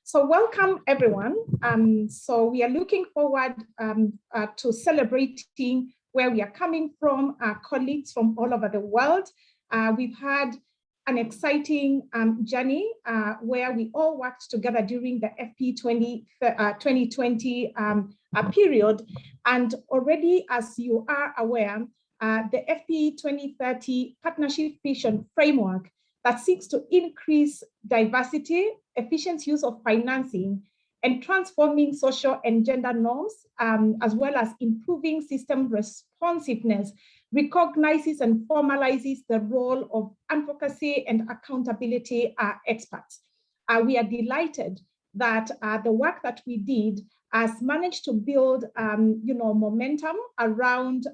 So welcome everyone. So we are looking forward to celebrating where we are coming from, our colleagues from all over the world. We've had an exciting journey where we all worked together during the FP 2020 period. And already, as you are aware, the FP 2030 Partnership Vision Framework that seeks to increase diversity, efficient use of financing, and transforming social and gender norms, as well as improving system responsiveness, recognizes and formalizes the role of advocacy and accountability experts. We are delighted that the work that we did has managed to build momentum around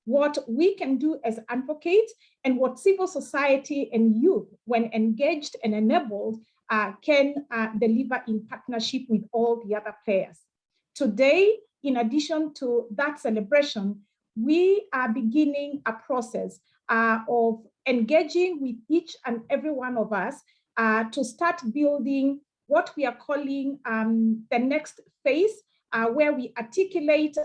what we can do as advocates and what civil society and youth, when engaged and enabled, can deliver in partnership with all the other players. Today, in addition to that celebration, we are beginning a process of engaging with each and every one of us to start building what we are calling the next phase, where we articulate,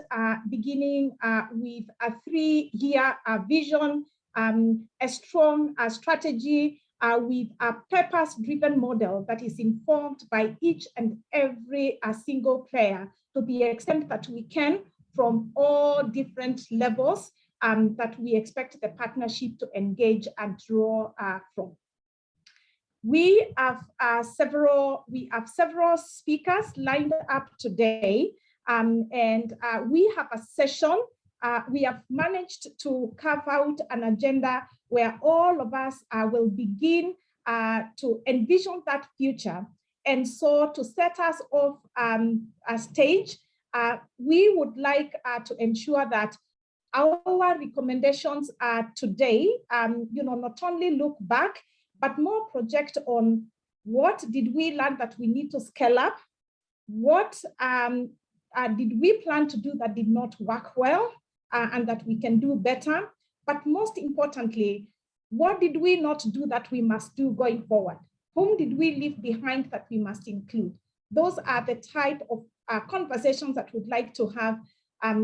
beginning with a 3-year vision, a strong strategy with a purpose-driven model that is informed by each and every single player to the extent that we can from all different levels that we expect the partnership to engage and draw from. We have several speakers lined up today, and we have a session. We have managed to carve out an agenda where all of us will begin to envision that future. And so to set us off a stage, we would like to ensure that our recommendations today, not only look back, but more project on what did we learn that we need to scale up, what did we plan to do that did not work well and that we can do better, but most importantly, what did we not do that we must do going forward? Whom did we leave behind that we must include? Those are the type of conversations that we'd like to have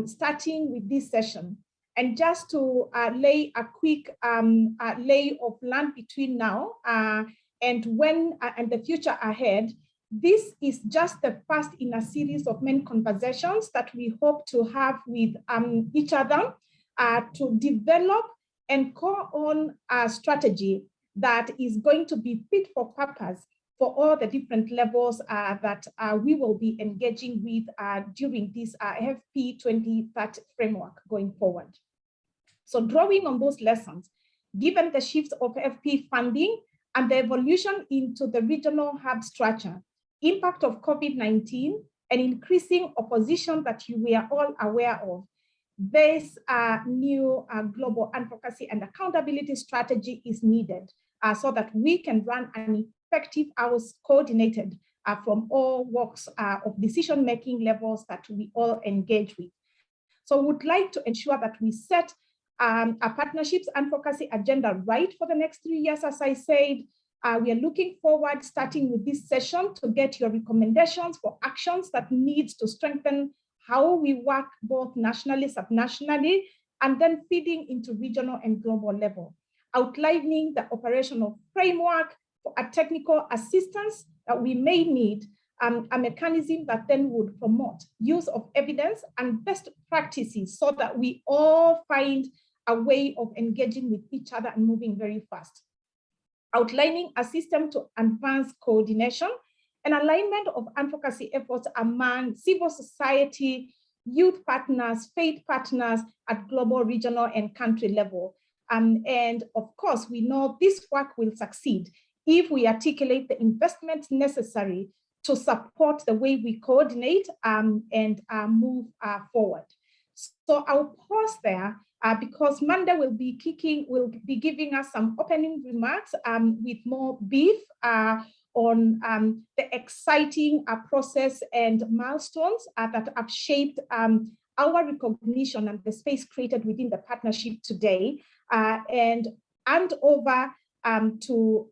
starting with this session. And just to lay a quick lay of land between now and the future ahead, this is just the first in a series of many conversations that we hope to have with each other to develop and co-own a strategy that is going to be fit for purpose for all the different levels that we will be engaging with during this FP 2030 framework going forward. So drawing on those lessons, given the shifts of FP funding and the evolution into the regional hub structure, impact of COVID-19 and increasing opposition that we are all aware of, this new global advocacy and accountability strategy is needed so that we can run an effective house coordinated from all walks of decision-making levels that we all engage with. So we would like to ensure that we set a partnerships advocacy agenda right for the next 3 years, as I said. We are looking forward, starting with this session, to get your recommendations for actions that need to strengthen how we work both nationally, subnationally, and then feeding into regional and global level, outlining the operational framework for a technical assistance that we may need, a mechanism that then would promote use of evidence and best practices so that we all find a way of engaging with each other and moving very fast. Outlining a system to advance coordination and alignment of advocacy efforts among civil society, youth partners, faith partners at global, regional, and country level. And of course, we know this work will succeed if we articulate the investments necessary to support the way we coordinate and move forward. So I'll pause there because Manda will be giving us some opening remarks with more beef on the exciting process and milestones that have shaped our recognition and the space created within the partnership today, and hand over to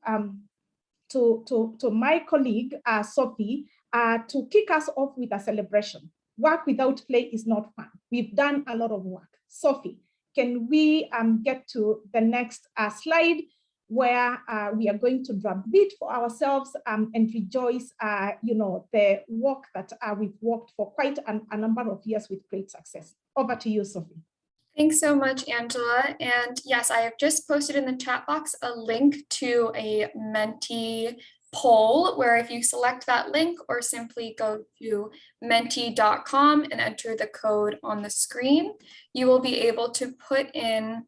my colleague, Sophie, to kick us off with a celebration. Work without play is not fun. We've done a lot of work. Sophie, can we get to the next slide, where we are going to drum beat for ourselves and rejoice, the work that we've worked for quite a number of years with great success. Over to you, Sophie. Thanks so much, Angela. And yes, I have just posted in the chat box a link to a Menti poll, where if you select that link or simply go to menti.com and enter the code on the screen, you will be able to put in,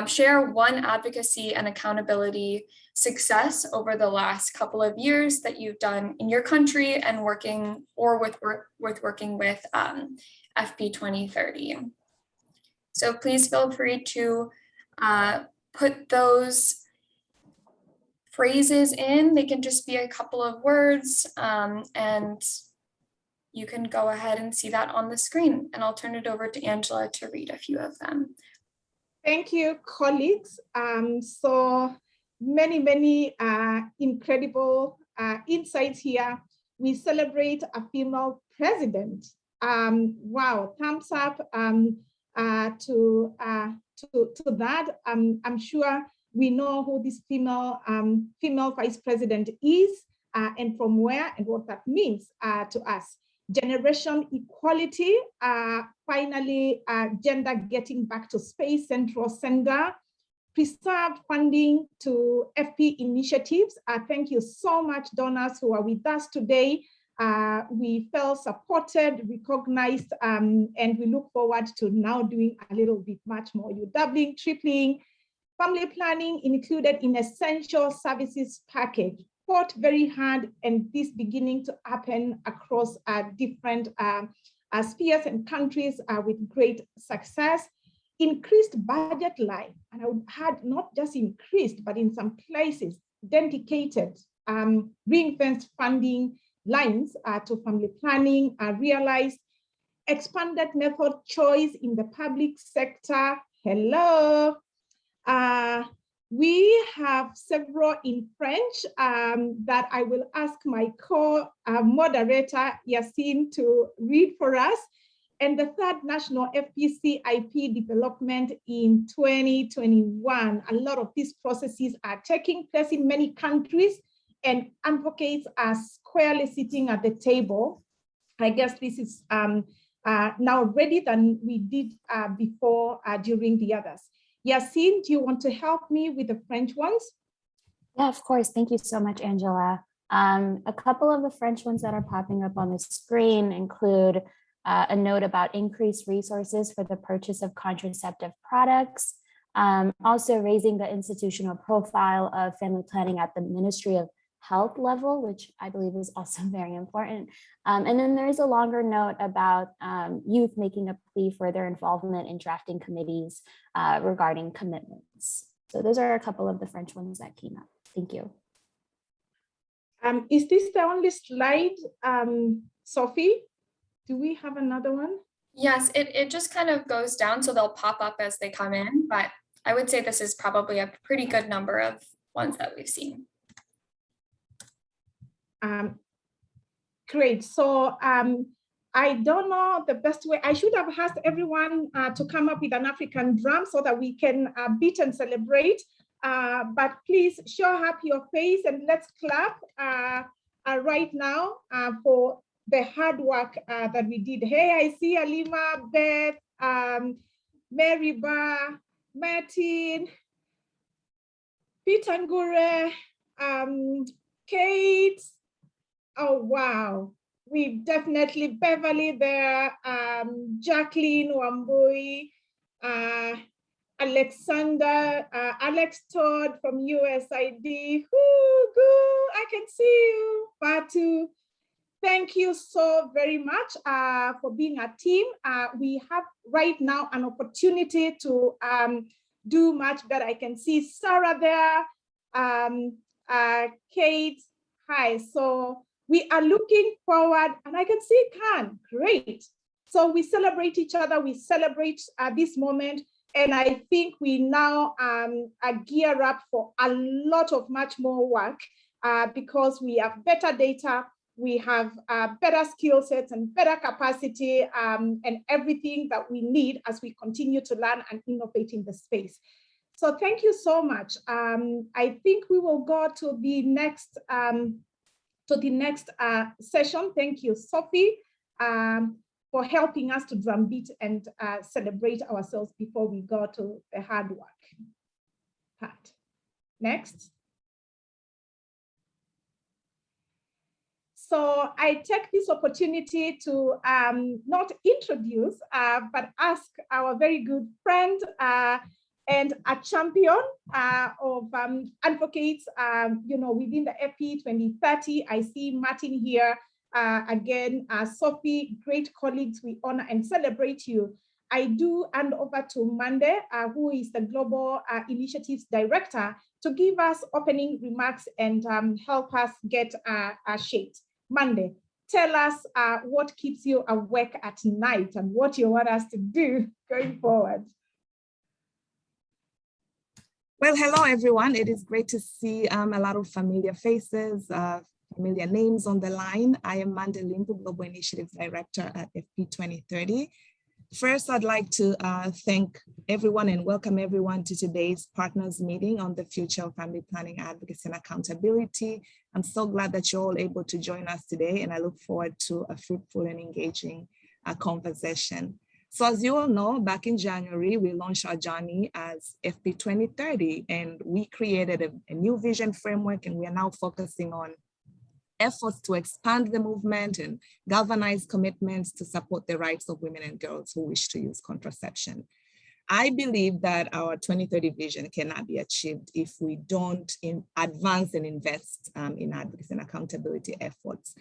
share one advocacy and accountability success over the last couple of years that you've done in your country and working with FP 2030. So please feel free to put those phrases in. They can just be a couple of words, and you can go ahead and see that on the screen. And I'll turn it over to Angela to read a few of them. Thank you, colleagues. So many incredible insights here. We celebrate a female president. Wow, thumbs up to that. I'm sure we know who this female vice president is and from where and what that means to us. Generation equality, finally gender getting back to space, central center, preserved funding to FP initiatives. Thank you so much, donors who are with us today. We felt supported, recognized, and we look forward to now doing a little bit much more. You doubling, tripling, family planning included in essential services package. Fought very hard, and this beginning to happen across different spheres and countries with great success. Increased budget line, and I would add not just increased, but in some places dedicated ring-fenced funding lines to family planning are realized. Expanded method choice in the public sector. Hello. We have several in French that I will ask my co-moderator, Yassine, to read for us. And the third national FPC IP development in 2021. A lot of these processes are taking place in many countries, and advocates are squarely sitting at the table. I guess this is now ready than we did before during the others. Yassine, do you want to help me with the French ones? Yeah, of course. Thank you so much, Angela. A couple of the French ones that are popping up on the screen include a note about increased resources for the purchase of contraceptive products, also raising the institutional profile of family planning at the Ministry of Health level, which I believe is also very important. And then there's a longer note about youth making a plea for their involvement in drafting committees regarding commitments. So those are a couple of the French ones that came up. Thank you. Is this the only slide, Sophie? Do we have another one? Yes, it just kind of goes down, so they'll pop up as they come in, but I would say this is probably a pretty good number of ones that we've seen. Great. So I don't know the best way. I should have asked everyone to come up with an African drum so that we can beat and celebrate. But please show up your face and let's clap right now for the hard work that we did. Hey, I see Alima, Beth, Mary Bar, Martin, Peter Ngure, Kate. Oh, wow. We definitely, Beverly there, Jacqueline Wambui, Alexander, Alex Todd from USID. I can see you. Batu, thank you so very much for being a team. We have right now an opportunity to do much better. I can see Sarah there, Kate, hi. So we are looking forward, and I can see Khan, great. So we celebrate each other, we celebrate this moment, and I think we now gear up for a lot of much more work because we have better data, we have better skill sets and better capacity and everything that we need as we continue to learn and innovate in the space. So thank you so much. I think we will go to the next session. Thank you, Sophie, for helping us to drumbeat and celebrate ourselves before we go to the hard work part. Next. So I take this opportunity to not introduce, but ask our very good friend and a champion of advocates, within the FP 2030. I see Martin here again. Sophie, great colleagues, we honor and celebrate you. I do hand over to Mande, who is the Global Initiatives Director, to give us opening remarks and help us get shaped. Mande, tell us what keeps you awake at night and what you want us to do going forward. Well, hello, everyone. It is great to see a lot of familiar faces, familiar names on the line. I am Mande Limbu, Global Initiatives Director at FP 2030. First, I'd like to thank everyone and welcome everyone to today's partners meeting on the future of family planning, advocacy, and accountability. I'm so glad that you're all able to join us today, and I look forward to a fruitful and engaging conversation. So as you all know, back in January, we launched our journey as FP 2030, and we created a new vision framework, and we are now focusing on efforts to expand the movement and galvanize commitments to support the rights of women and girls who wish to use contraception. I believe that our 2030 vision cannot be achieved if we don't advance and invest in advocacy and accountability efforts.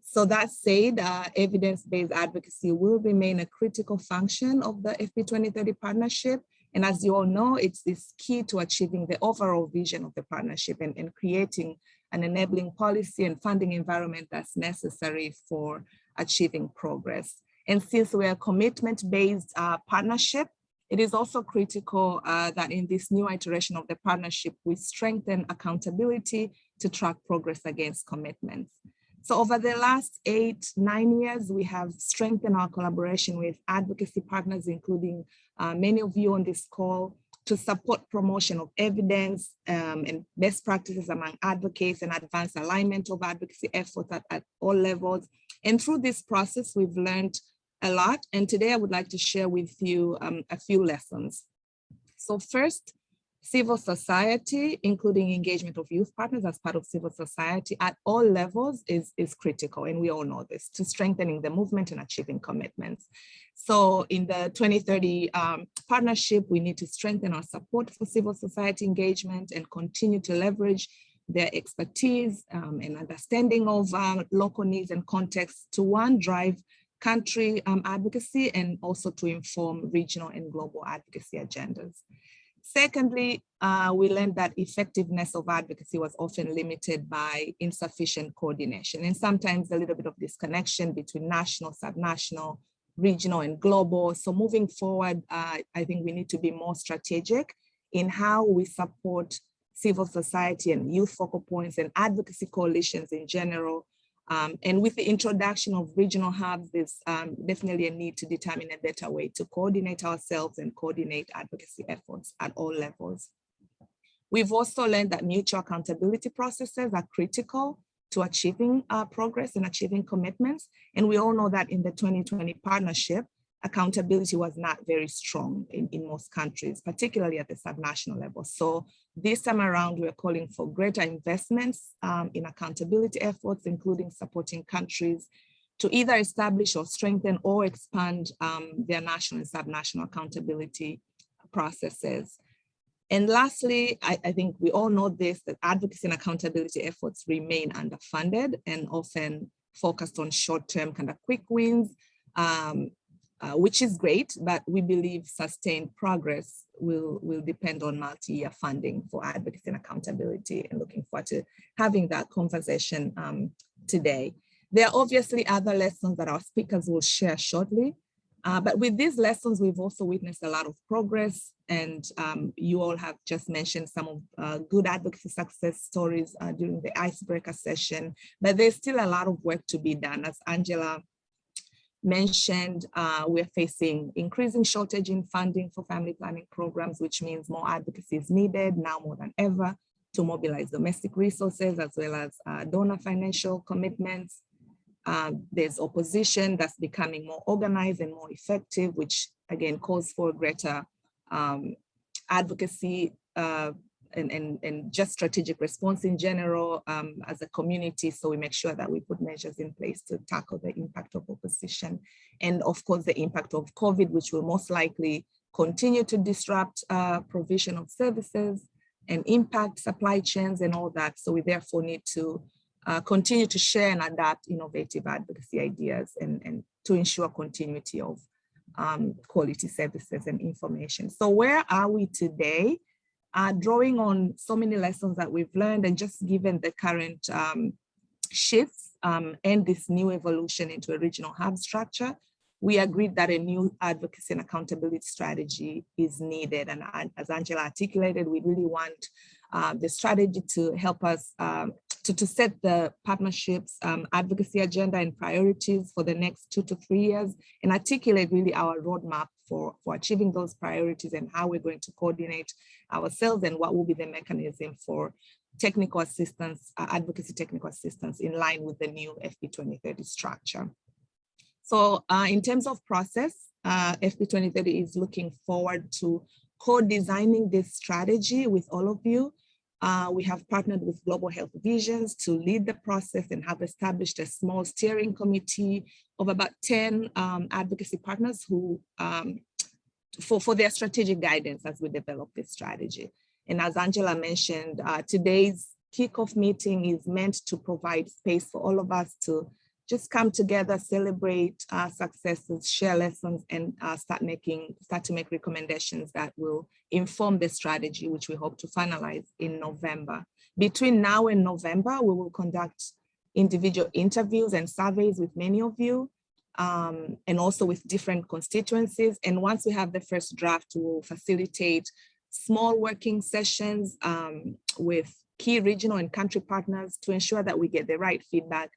So that said, evidence-based advocacy will remain a critical function of the FP 2030 partnership. And as you all know, it's key to achieving the overall vision of the partnership and creating an enabling policy and funding environment that's necessary for achieving progress. And since we're a commitment-based partnership, it is also critical that in this new iteration of the partnership, we strengthen accountability to track progress against commitments. So over the last 8-9 years, we have strengthened our collaboration with advocacy partners, including many of you on this call, to support promotion of evidence and best practices among advocates and advance alignment of advocacy efforts at all levels. And through this process, we've learned a lot. And today I would like to share with you a few lessons. So first, civil society, including engagement of youth partners as part of civil society at all levels is critical. And we all know this, to strengthening the movement and achieving commitments. So in the 2030 partnership, we need to strengthen our support for civil society engagement and continue to leverage their expertise and understanding of local needs and contexts to drive country advocacy and also to inform regional and global advocacy agendas. Secondly, we learned that effectiveness of advocacy was often limited by insufficient coordination and sometimes a little bit of disconnection between national, subnational, regional, and global. So moving forward, I think we need to be more strategic in how we support civil society and youth focal points and advocacy coalitions in general. And with the introduction of regional hubs, there's definitely a need to determine a better way to coordinate ourselves and coordinate advocacy efforts at all levels. We've also learned that mutual accountability processes are critical to achieving progress and achieving commitments. And we all know that in the 2020 partnership, accountability was not very strong in most countries, particularly at the subnational level. So this time around, we're calling for greater investments in accountability efforts, including supporting countries to either establish or strengthen or expand their national and subnational accountability processes. And lastly, I think we all know this, that advocacy and accountability efforts remain underfunded and often focused on short-term kind of quick wins, which is great, but we believe sustained progress will depend on multi-year funding for advocacy and accountability, and looking forward to having that conversation today. There are obviously other lessons that our speakers will share shortly, But with these lessons, we've also witnessed a lot of progress, and you all have just mentioned some of good advocacy success stories during the icebreaker session, but there's still a lot of work to be done. As Angela mentioned, we're facing increasing shortage in funding for family planning programs, which means more advocacy is needed now more than ever to mobilize domestic resources as well as donor financial commitments. There's opposition that's becoming more organized and more effective, which again calls for greater advocacy and just strategic response in general as a community. So we make sure that we put measures in place to tackle the impact of opposition. And of course, the impact of COVID, which will most likely continue to disrupt provision of services and impact supply chains and all that. So we therefore need to continue to share and adapt innovative advocacy ideas and to ensure continuity of quality services and information. So where are we today? Drawing on so many lessons that we've learned and just given the current shifts and this new evolution into a regional hub structure, we agreed that a new advocacy and accountability strategy is needed. And as Angela articulated, we really want the strategy to help us to set the partnerships advocacy agenda and priorities for the next 2 to 3 years and articulate really our roadmap for achieving those priorities and how we're going to coordinate ourselves and what will be the mechanism for technical assistance, advocacy technical assistance in line with the new FP 2030 structure. So in terms of process, FP 2030 is looking forward to co-designing this strategy with all of you. We have partnered with Global Health Visions to lead the process and have established a small steering committee of about 10 advocacy partners who for their strategic guidance as we develop this strategy. And as Angela mentioned, today's kickoff meeting is meant to provide space for all of us to just come together, celebrate successes, share lessons, and start to make recommendations that will inform the strategy, which we hope to finalize in November. Between now and November, we will conduct individual interviews and surveys with many of you, and also with different constituencies. And once we have the first draft, we will facilitate small working sessions with key regional and country partners to ensure that we get the right feedback,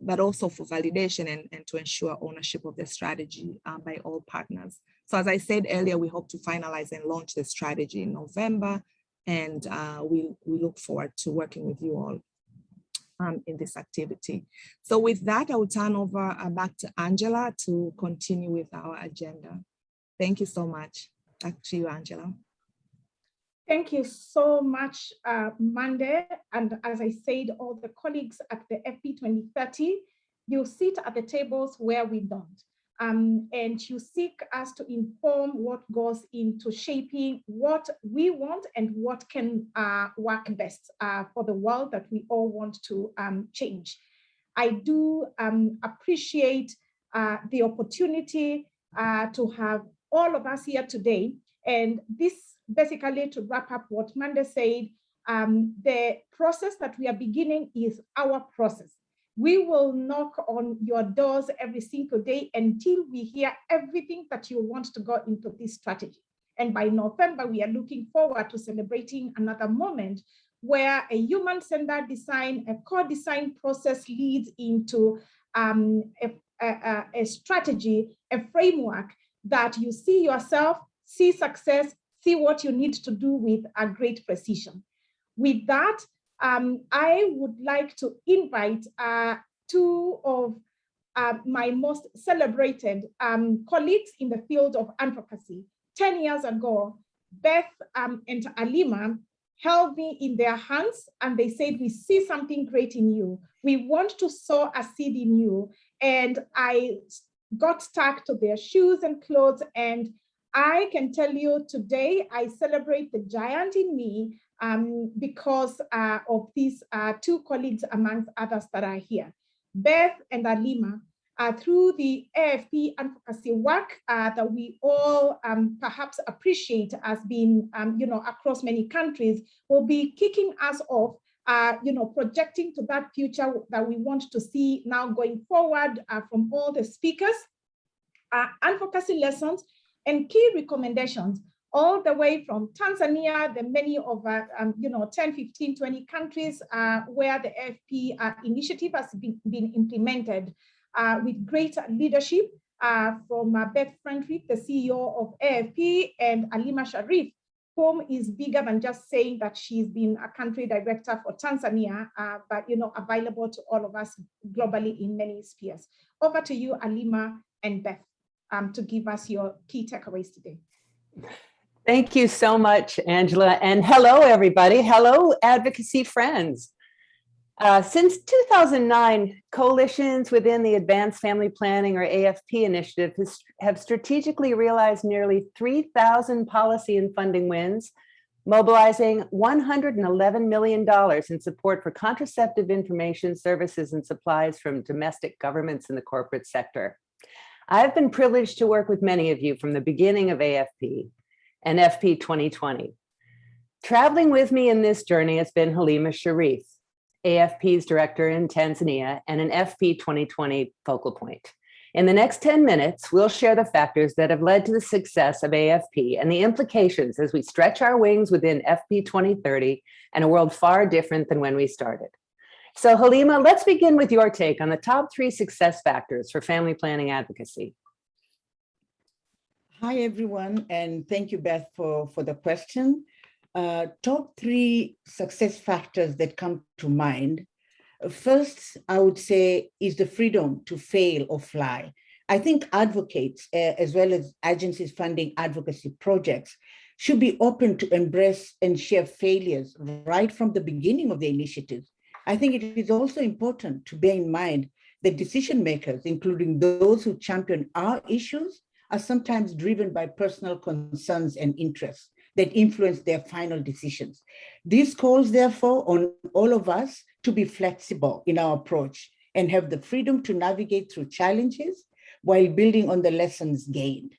but also for validation and to ensure ownership of the strategy by all partners. So as I said earlier, we hope to finalize and launch the strategy in November, and we look forward to working with you all in this activity. So with that, I will turn over back to Angela to continue with our agenda. Thank you so much. Back to you, Angela. Thank you so much, Mande. And as I said, all the colleagues at the FP 2030, you sit at the tables where we don't. And you seek us to inform what goes into shaping what we want and what can work best for the world that we all want to change. I do appreciate the opportunity to have all of us here today. And this basically, to wrap up what Mande said, the process that we are beginning is our process. We will knock on your doors every single day until we hear everything that you want to go into this strategy. And by November, we are looking forward to celebrating another moment where a human-centered design, a co-design process leads into a strategy, a framework that you see yourself, see success, see what you need to do with a great precision. With that, I would like to invite two of my most celebrated colleagues in the field of advocacy. 10 years ago, Beth and Alima held me in their hands and they said, we see something great in you. We want to sow a seed in you. And I got stuck to their shoes and clothes, and I can tell you today, I celebrate the giant in me because of these two colleagues amongst others that are here. Beth and Alima, through the AFP advocacy work that we all perhaps appreciate as being, across many countries, will be kicking us off, projecting to that future that we want to see now going forward from all the speakers. advocacy lessons, and key recommendations, all the way from Tanzania, the many over 10, 15, 20 countries where the AFP initiative has been implemented with great leadership from Beth Friendrich, the CEO of AFP, and Alima Sharif, whom is bigger than just saying that she's been a country director for Tanzania, but available to all of us globally in many spheres. Over to you, Alima and Beth, to give us your key takeaways today. Thank you so much, Angela. And hello, everybody. Hello, advocacy friends. Since 2009, coalitions within the Advanced Family Planning, or AFP initiative, have strategically realized nearly 3,000 policy and funding wins, mobilizing $111 million in support for contraceptive information, services, and supplies from domestic governments and the corporate sector. I've been privileged to work with many of you from the beginning of AFP and FP 2020. Traveling with me in this journey has been Halima Sharif, AFP's director in Tanzania and an FP 2020 focal point. In the next 10 minutes, we'll share the factors that have led to the success of AFP and the implications as we stretch our wings within FP 2030 and a world far different than when we started. So Halima, let's begin with your take on the top 3 success factors for family planning advocacy. Hi, everyone, and thank you, Beth, for the question. Top 3 success factors that come to mind. First, I would say, is the freedom to fail or fly. I think advocates, as well as agencies funding advocacy projects, should be open to embrace and share failures right from the beginning of the initiative. I think it is also important to bear in mind that decision makers, including those who champion our issues, are sometimes driven by personal concerns and interests that influence their final decisions. This calls, therefore, on all of us to be flexible in our approach and have the freedom to navigate through challenges while building on the lessons gained.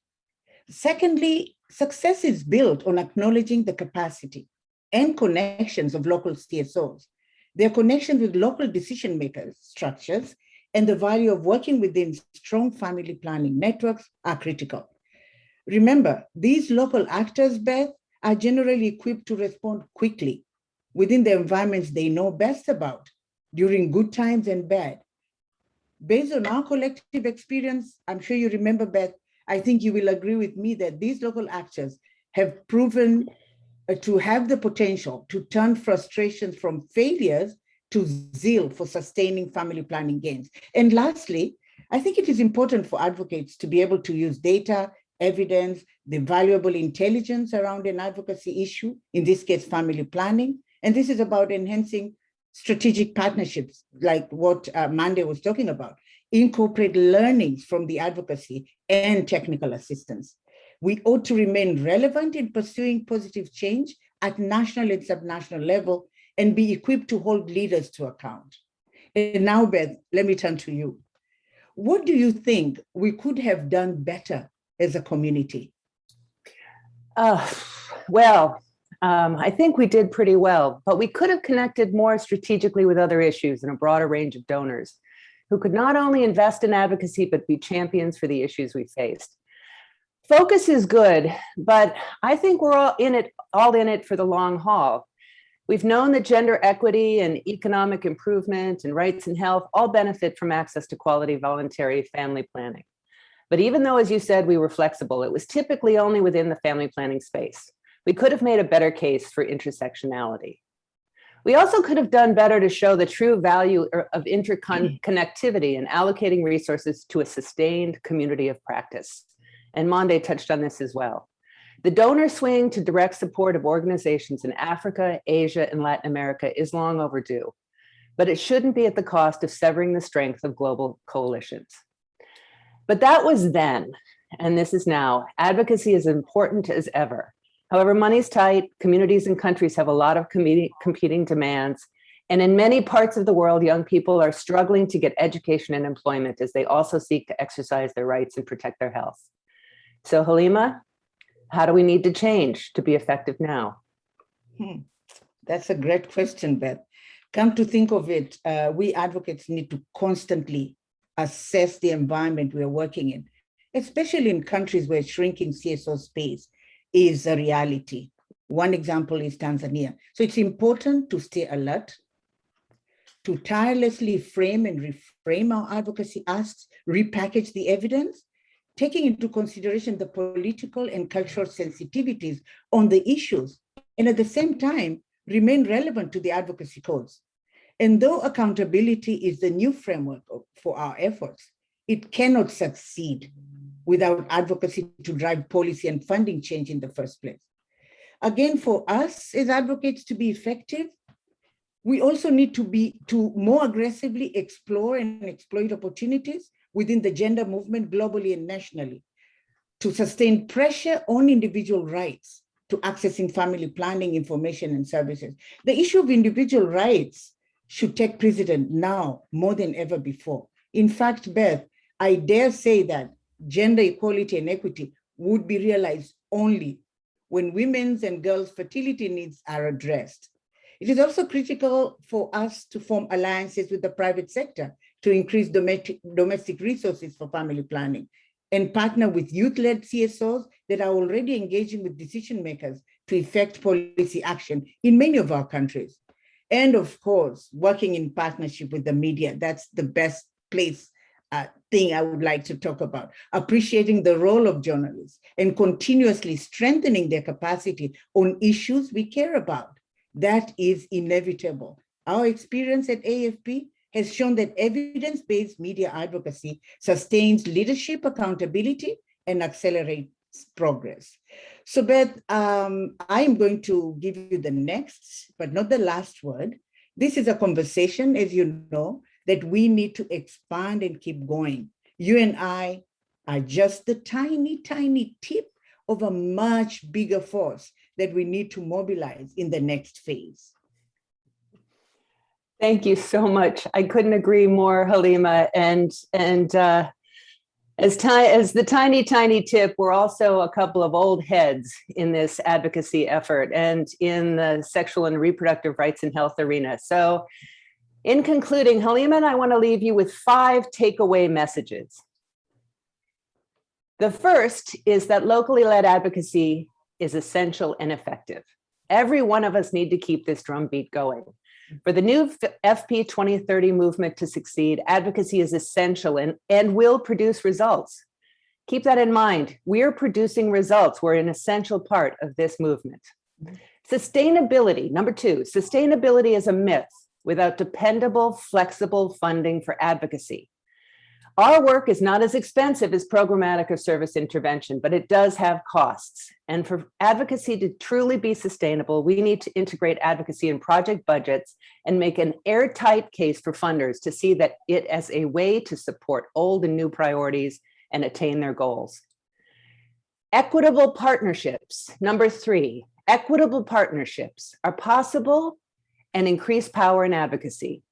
Secondly, success is built on acknowledging the capacity and connections of local CSOs, their connections with local decision makers, structures, and the value of working within strong family planning networks are critical. Remember, these local actors, Beth, are generally equipped to respond quickly within the environments they know best about during good times and bad. Based on our collective experience, I'm sure you remember, Beth, I think you will agree with me that these local actors have proven to have the potential to turn frustrations from failures to zeal for sustaining family planning gains. And lastly, I think it is important for advocates to be able to use data, evidence, the valuable intelligence around an advocacy issue, in this case, family planning. And this is about enhancing strategic partnerships, like what Mande was talking about, incorporate learnings from the advocacy and technical assistance. We ought to remain relevant in pursuing positive change at national and subnational level and be equipped to hold leaders to account. And now, Beth, let me turn to you. What do you think we could have done better as a community? I think we did pretty well, but we could have connected more strategically with other issues and a broader range of donors who could not only invest in advocacy, but be champions for the issues we faced. Focus is good, but I think we're all in it for the long haul. We've known that gender equity and economic improvement and rights and health all benefit from access to quality voluntary family planning. But even though, as you said, we were flexible, it was typically only within the family planning space. We could have made a better case for intersectionality. We also could have done better to show the true value of interconnectivity and allocating resources to a sustained community of practice. And Mande touched on this as well. The donor swing to direct support of organizations in Africa, Asia, and Latin America is long overdue, but it shouldn't be at the cost of severing the strength of global coalitions. But that was then, and this is now. Advocacy is important as ever. However, money's tight, communities and countries have a lot of competing demands, and in many parts of the world, young people are struggling to get education and employment as they also seek to exercise their rights and protect their health. So Halima, how do we need to change to be effective now? That's a great question, Beth. Come to think of it, we advocates need to constantly assess the environment we're working in especially in countries where shrinking CSO space is a reality. One example is Tanzania. So it's important to stay alert, to tirelessly frame and reframe our advocacy asks, repackage the evidence, taking into consideration the political and cultural sensitivities on the issues, and at the same time, remain relevant to the advocacy cause. And though accountability is the new framework for our efforts, it cannot succeed without advocacy to drive policy and funding change in the first place. Again, for us as advocates to be effective, we also need to more aggressively explore and exploit opportunities within the gender movement globally and nationally, to sustain pressure on individual rights to accessing family planning information and services. The issue of individual rights should take precedent now more than ever before. In fact, Beth, I dare say that gender equality and equity would be realized only when women's and girls' fertility needs are addressed. It is also critical for us to form alliances with the private sector to increase domestic resources for family planning, and partner with youth-led CSOs that are already engaging with decision makers to effect policy action in many of our countries. And of course, working in partnership with the media. That's the best thing I would like to talk about. Appreciating the role of journalists and continuously strengthening their capacity on issues we care about. That is inevitable. Our experience at AFP has shown that evidence-based media advocacy sustains leadership accountability and accelerates progress. So Beth, I'm going to give you the next, but not the last word. This is a conversation, as you know, that we need to expand and keep going. You and I are just the tiny, tiny tip of a much bigger force that we need to mobilize in the next phase. Thank you so much. I couldn't agree more, Halima. And as the tiny, tiny tip, we're also a couple of old heads in this advocacy effort and in the sexual and reproductive rights and health arena. So in concluding, Halima and I want to leave you with 5 takeaway messages. The first is that locally led advocacy is essential and effective. Every one of us need to keep this drumbeat going. For the new FP 2030 movement to succeed, advocacy is essential and will produce results. Keep that in mind. We're producing results. We're an essential part of this movement. Sustainability, number 2, sustainability is a myth without dependable, flexible funding for advocacy. Our work is not as expensive as programmatic or service intervention, but it does have costs. And for advocacy to truly be sustainable, we need to integrate advocacy in project budgets and make an airtight case for funders to see that it as a way to support old and new priorities and attain their goals. Equitable partnerships, number 3, equitable partnerships are possible and increase power in advocacy.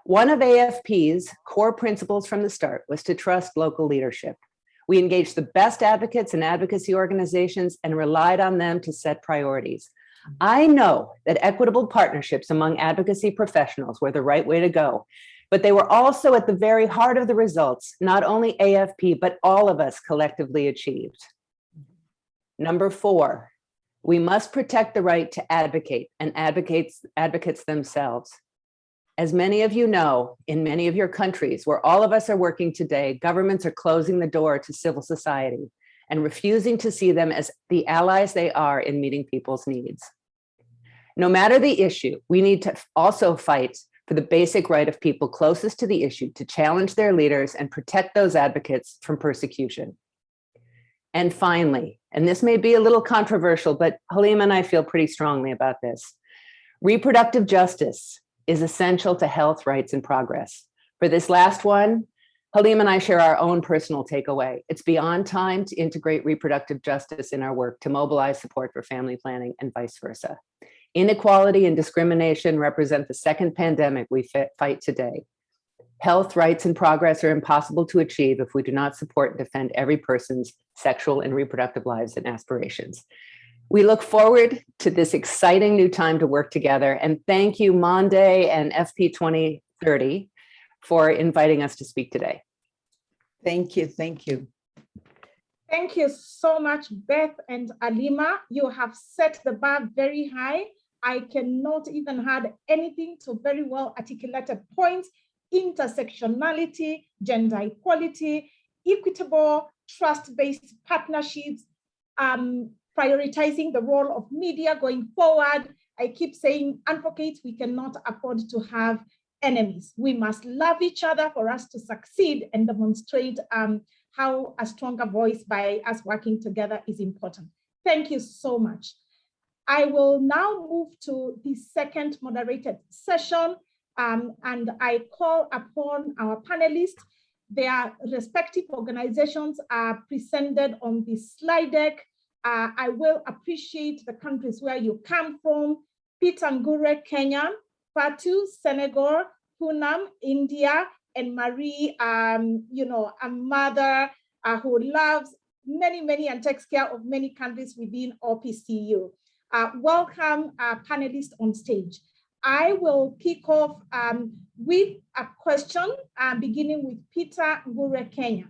One of AFP's core principles from the start was to trust local leadership. We engaged the best advocates and advocacy organizations and relied on them to set priorities. I know that equitable partnerships among advocacy professionals were the right way to go, but they were also at the very heart of the results not only AFP, but all of us collectively achieved. Number 4, we must protect the right to advocate and advocates themselves. As many of you know, in many of your countries where all of us are working today, governments are closing the door to civil society and refusing to see them as the allies they are in meeting people's needs. No matter the issue, we need to also fight for the basic right of people closest to the issue to challenge their leaders and protect those advocates from persecution. And finally, and this may be a little controversial, but Halima and I feel pretty strongly about this, reproductive justice is essential to health, rights, and progress. For this last one, Halima and I share our own personal takeaway. It's beyond time to integrate reproductive justice in our work to mobilize support for family planning and vice versa. Inequality and discrimination represent the second pandemic we fight today. Health, rights, and progress are impossible to achieve if we do not support and defend every person's sexual and reproductive lives and aspirations. We look forward to this exciting new time to work together, and thank you, Monday and FP 2030, for inviting us to speak today. Thank you. Thank you. Thank you so much, Beth and Alima. You have set the bar very high. I cannot even add anything to very well articulated points: intersectionality, gender equality, equitable, trust-based partnerships, prioritizing the role of media going forward. I keep saying, advocates, we cannot afford to have enemies. We must love each other for us to succeed and demonstrate how a stronger voice by us working together is important. Thank you so much. I will now move to the second moderated session, and I call upon our panelists. Their respective organizations are presented on the slide deck. I will appreciate the countries where you come from: Peter Ngure, Kenya; Fatu, Senegal; Poonam, India; and Marie, a mother who loves many and takes care of many countries within OPCU. Welcome, panelists on stage. I will kick off with a question, beginning with Peter Ngure, Kenya.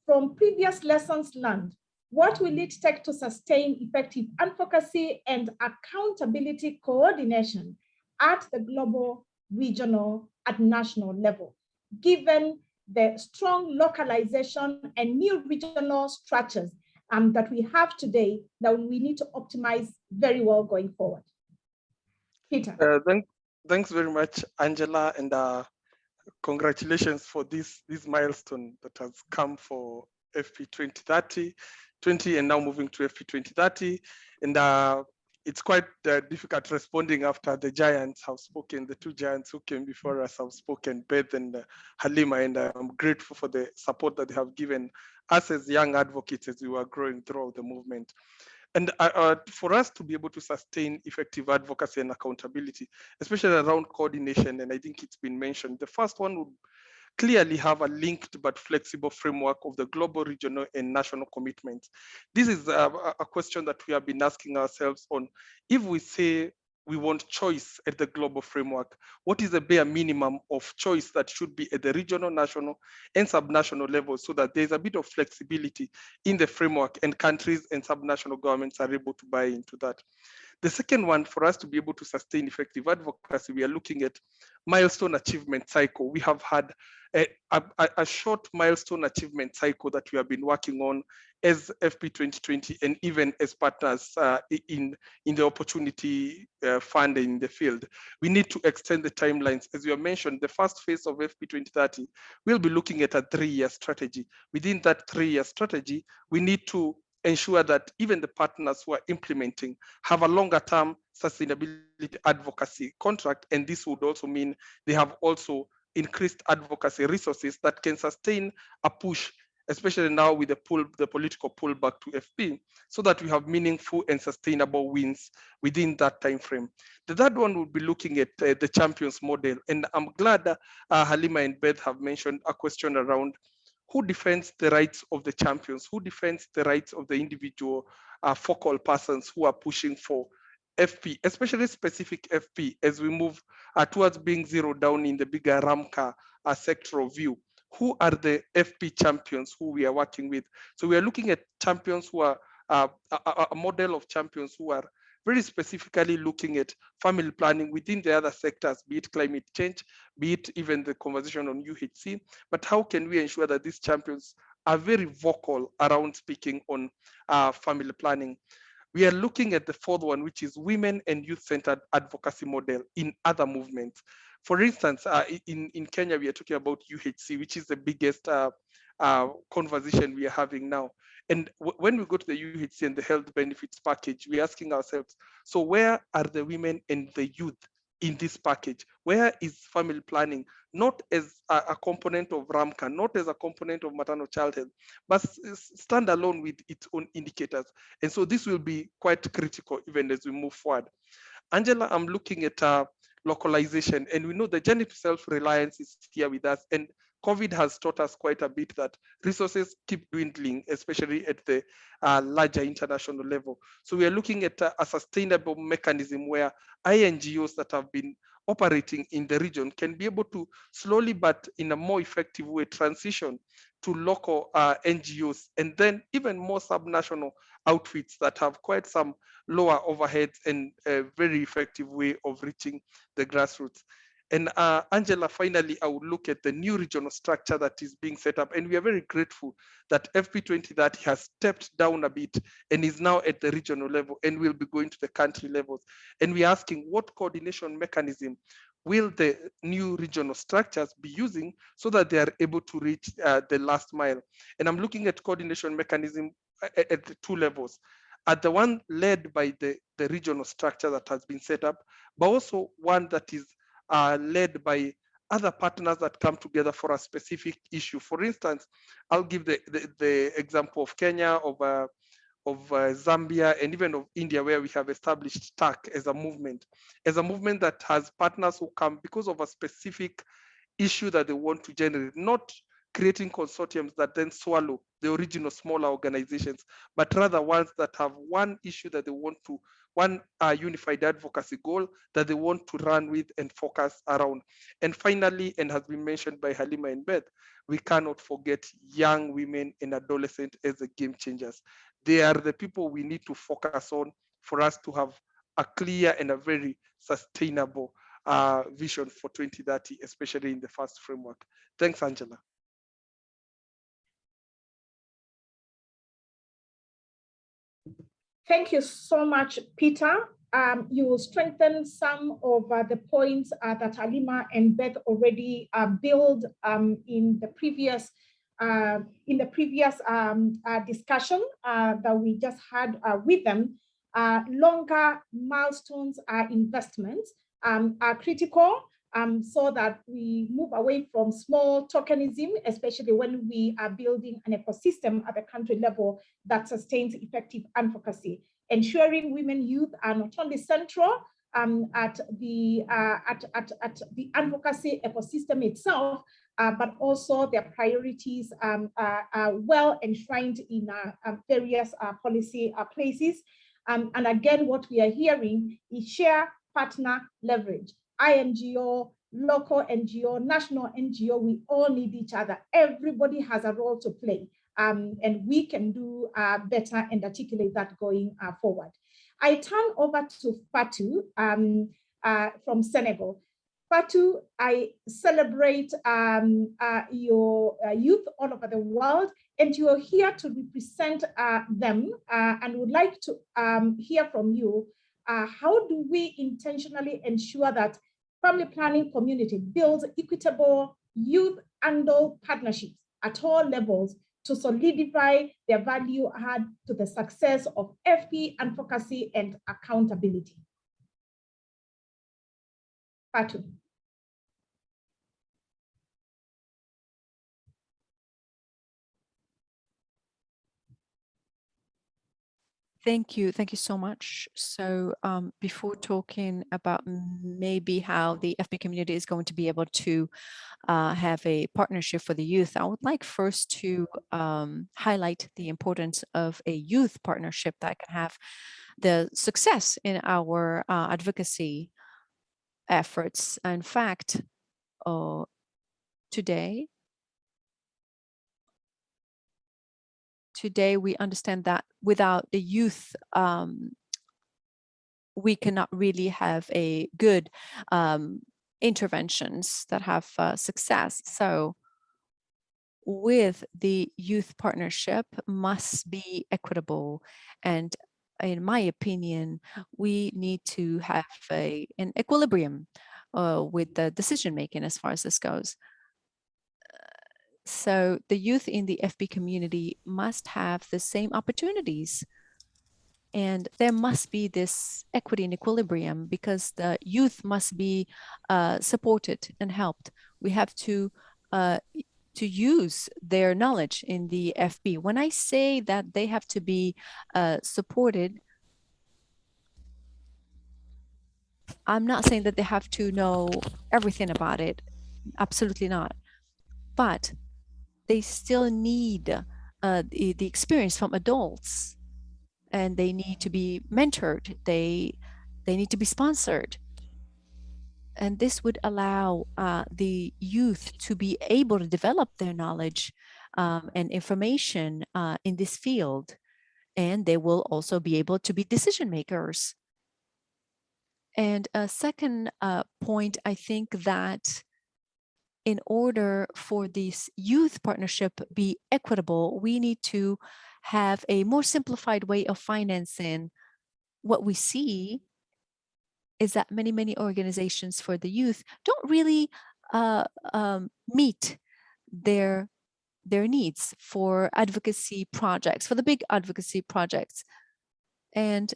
From previous lessons learned, what will it take to sustain effective advocacy and accountability coordination at the global, regional, and national level, given the strong localization and new regional structures that we have today that we need to optimize very well going forward? Peter. Thanks very much, Angela, and congratulations for this milestone that has come for FP 2030, and now moving to FP 2030. And it's quite difficult responding after the giants have spoken. The two giants who came before us have spoken, Beth and Halima, and I'm grateful for the support that they have given us as young advocates as we were growing throughout the movement. And for us to be able to sustain effective advocacy and accountability, especially around coordination, and I think it's been mentioned, the first one would clearly have a linked but flexible framework of the global, regional, and national commitments. This is a question that we have been asking ourselves on. If we say we want choice at the global framework, what is the bare minimum of choice that should be at the regional, national, and subnational level, so that there's a bit of flexibility in the framework and countries and subnational governments are able to buy into that? The second one, for us to be able to sustain effective advocacy, we are looking at milestone achievement cycle. We have had a short milestone achievement cycle that we have been working on as FP 2020 and even as partners in the opportunity fund in the field. We need to extend the timelines. As you have mentioned, the first phase of FP 2030, we'll be looking at a 3-year strategy. Within that 3-year strategy, we need to ensure that even the partners who are implementing have a longer term sustainability advocacy contract. And this would also mean they have also increased advocacy resources that can sustain a push, especially now with the political pullback to FP, so that we have meaningful and sustainable wins within that time frame. The third one would be looking at the champions model. And I'm glad that Halima and Beth have mentioned a question around who defends the rights of the champions, who defends the rights of the individual focal persons who are pushing for FP, especially specific FP, as we move towards being zeroed down in the bigger RAMCA sectoral view. Who are the FP champions who we are working with? So we are looking at champions who are a model of champions who are very specifically looking at family planning within the other sectors, be it climate change, be it even the conversation on UHC. But how can we ensure that these champions are very vocal around speaking on family planning? We are looking at the fourth one, which is women and youth-centered advocacy model in other movements. For instance, in Kenya, we are talking about UHC, which is the biggest conversation we are having now. And when we go to the UHC and the health benefits package, we're asking ourselves, so where are the women and the youth in this package? Where is family planning, not as a component of RAMCA, not as a component of maternal child health, but stand alone with its own indicators? And so this will be quite critical even as we move forward. Angela, I'm looking at localization, and we know the journey to self-reliance is here with us, and COVID has taught us quite a bit that resources keep dwindling, especially at the larger international level. So we are looking at a sustainable mechanism where INGOs that have been operating in the region can be able to slowly but in a more effective way transition to local NGOs, and then even more subnational outfits that have quite some lower overheads and a very effective way of reaching the grassroots. And Angela, finally, I would look at the new regional structure that is being set up. And we are very grateful that FP 2030 has stepped down a bit and is now at the regional level and will be going to the country levels. And we're asking what coordination mechanism will the new regional structures be using so that they are able to reach the last mile. And I'm looking at coordination mechanism at the two levels. At the one led by the regional structure that has been set up, but also one that is led by other partners that come together for a specific issue. For instance, I'll give the example of Kenya, of Zambia, and even of India, where we have established TAC as a movement that has partners who come because of a specific issue that they want to generate, not creating consortiums that then swallow the original smaller organizations, but rather ones that have one issue that they want to, one unified advocacy goal that they want to run with and focus around. And finally, and has been mentioned by Halima and Beth, we cannot forget young women and adolescents as the game changers. They are the people we need to focus on for us to have a clear and a very sustainable vision for 2030, especially in the first framework. Thanks, Angela. Thank you so much, Peter. You will strengthen some of the points that Halima and Beth already built in the previous discussion that we just had with them. Longer milestones investments are critical so that we move away from small tokenism, especially when we are building an ecosystem at the country level that sustains effective advocacy. Ensuring women youth are not only central at the advocacy ecosystem itself, but also their priorities are well enshrined in various policy places. And again, what we are hearing is share, partner, leverage. INGO, local NGO, national NGO, we all need each other. Everybody has a role to play. And we can do better and articulate that going forward. I turn over to Fatou from Senegal. Fatou, I celebrate your youth all over the world, and you are here to represent them, and would like to hear from you. How do we intentionally ensure that family planning community builds equitable youth adult partnerships at all levels to solidify their value add to the success of FP advocacy and accountability? Fatou. Thank you so much. So before talking about maybe how the FP community is going to be able to have a partnership for the youth, I would like first to highlight the importance of a youth partnership that can have the success in our advocacy efforts. In fact, today we understand that without the youth, we cannot really have a good interventions that have success. So with the youth partnership must be equitable. And in my opinion, we need to have an equilibrium with the decision making as far as this goes. So the youth in the FP community must have the same opportunities. And there must be this equity and equilibrium because the youth must be supported and helped. We have to use their knowledge in the FP. When I say that they have to be supported, I'm not saying that they have to know everything about it. Absolutely not. But they still need the experience from adults, and they need to be mentored. They need to be sponsored. And this would allow the youth to be able to develop their knowledge and information in this field, and they will also be able to be decision makers. And a second point, I think that in order for this youth partnership be equitable, we need to have a more simplified way of financing. What we see is that many organizations for the youth don't really meet their needs for advocacy projects, for the big advocacy projects. And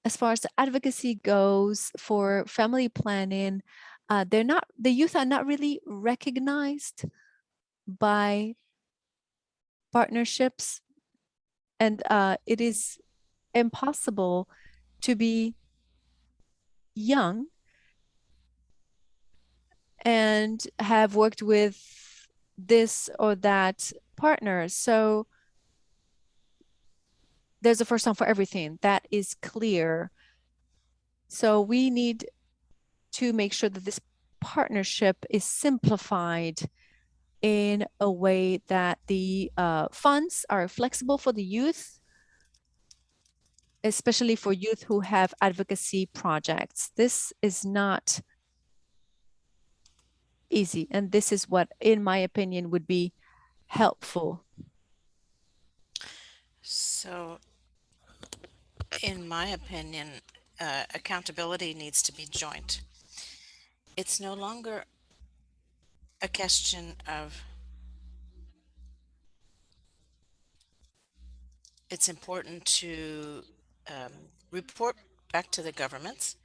as far as the advocacy goes for family planning, the youth are not really recognized by partnerships, and it is impossible to be young and have worked with this or that partner. So there's a first time for everything. That is clear. So we need to make sure that this partnership is simplified in a way that the funds are flexible for the youth, especially for youth who have advocacy projects. This is not easy, and this is what, in my opinion, would be helpful. So, in my opinion, accountability needs to be joint. It's no longer a question of it's important to report back to the governments.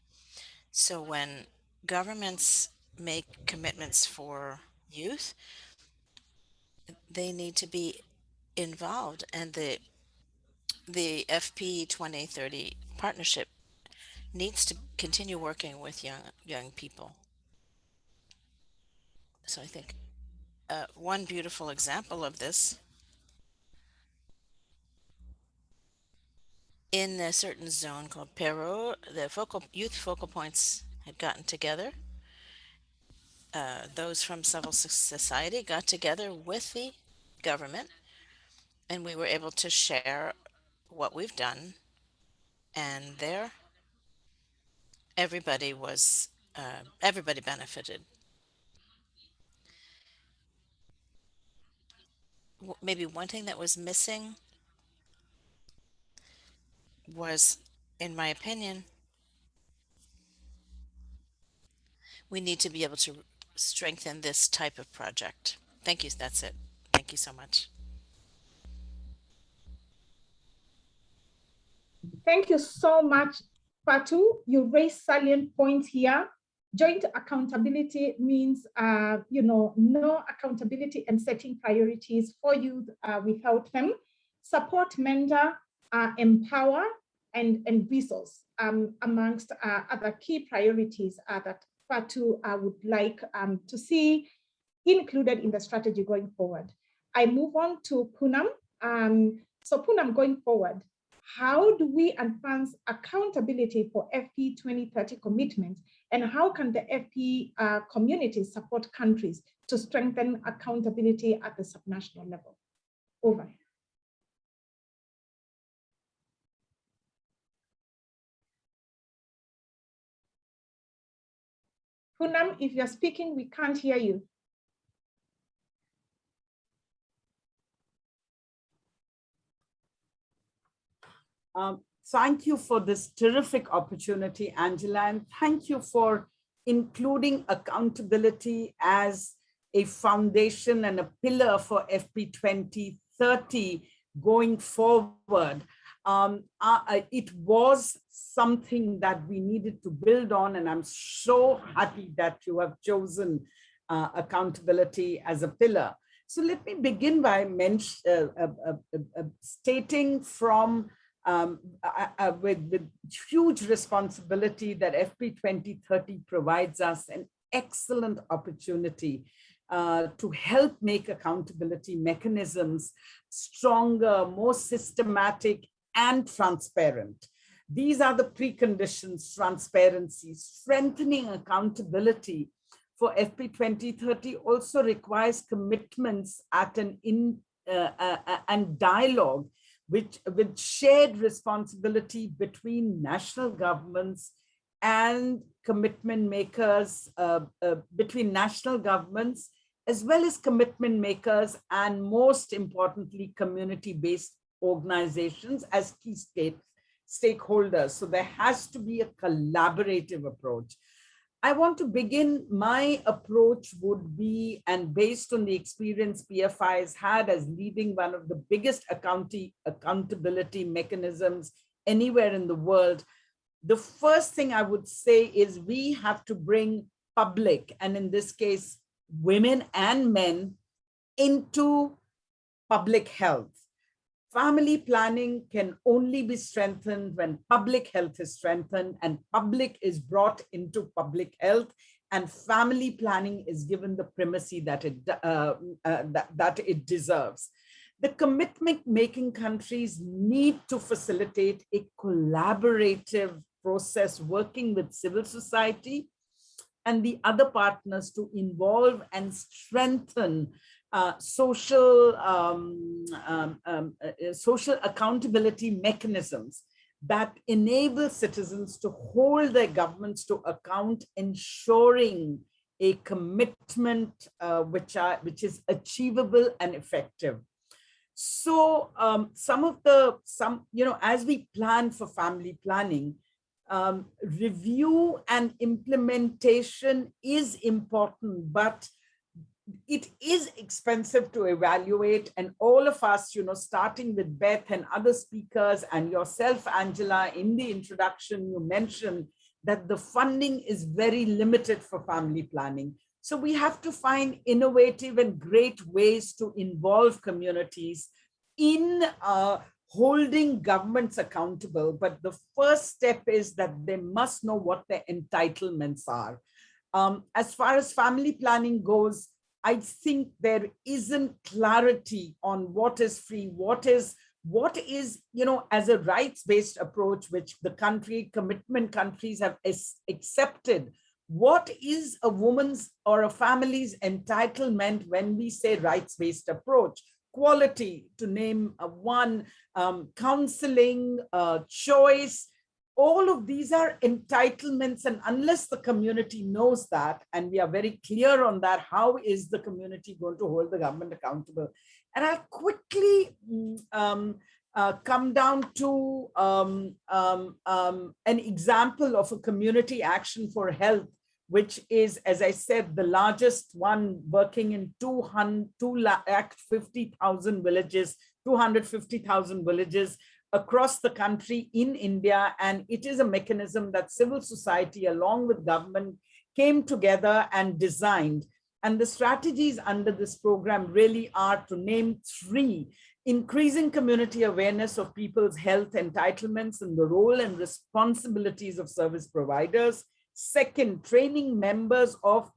So when governments make commitments for youth, they need to be involved, and the FP 2030 partnership needs to continue working with young people. So I think one beautiful example of this, in a certain zone called Peru, the youth focal points had gotten together. Those from civil society got together with the government, and we were able to share what we've done. And there, everybody benefited. Maybe one thing that was missing was, in my opinion, we need to be able to strengthen this type of project. Thank you. That's it. Thank you so much. Thank you so much, Fatu. You raised salient points here. Joint accountability means, no accountability and setting priorities for youth without them. Support, mentor, empower, and resource amongst other key priorities that Fatu would like to see included in the strategy going forward. I move on to Poonam. So Poonam, going forward, how do we advance accountability for FP 2030 commitments, and how can the FP community support countries to strengthen accountability at the subnational level? Over. Poonam, if you're speaking, we can't hear you. Thank you for this terrific opportunity, Angela, and thank you for including accountability as a foundation and a pillar for FP 2030 going forward. It was something that we needed to build on, and I'm so happy that you have chosen accountability as a pillar. So let me begin by stating from with huge responsibility that FP 2030 provides us an excellent opportunity to help make accountability mechanisms stronger, more systematic, and transparent. These are the preconditions: transparency, strengthening accountability for FP 2030 also requires commitments at and dialogue with shared responsibility between national governments and commitment makers, between national governments, as well as commitment makers, and most importantly, community-based organizations as key stakeholders. So there has to be a collaborative approach. I want to begin, my approach would be, and based on the experience PFI has had as leading one of the biggest accountability mechanisms anywhere in the world, the first thing I would say is we have to bring public, and in this case, women and men, into public health. Family planning can only be strengthened when public health is strengthened and public is brought into public health, and family planning is given the primacy that it deserves. The commitment-making countries need to facilitate a collaborative process working with civil society and the other partners to involve and strengthen social accountability mechanisms that enable citizens to hold their governments to account, ensuring a commitment which is achievable and effective. So as we plan for family planning, review and implementation is important, but it is expensive to evaluate. And all of us, starting with Beth and other speakers and yourself, Angela, in the introduction, you mentioned that the funding is very limited for family planning. So we have to find innovative and great ways to involve communities in holding governments accountable. But the first step is that they must know what their entitlements are. As far as family planning goes, I think there isn't clarity on what is free, what is, as a rights-based approach, which the commitment countries have accepted. What is a woman's or a family's entitlement when we say rights-based approach? Quality, to name one, counseling, choice, all of these are entitlements. And unless the community knows that, and we are very clear on that, how is the community going to hold the government accountable? And I'll quickly come down to an example of a community action for health, which is, as I said, the largest one working in 250,000 villages, 250,000 villages across the country in India. And it is a mechanism that civil society, along with government, came together and designed. And the strategies under this program really are, to name three: increasing community awareness of people's health entitlements and the role and responsibilities of service providers. Second, training members of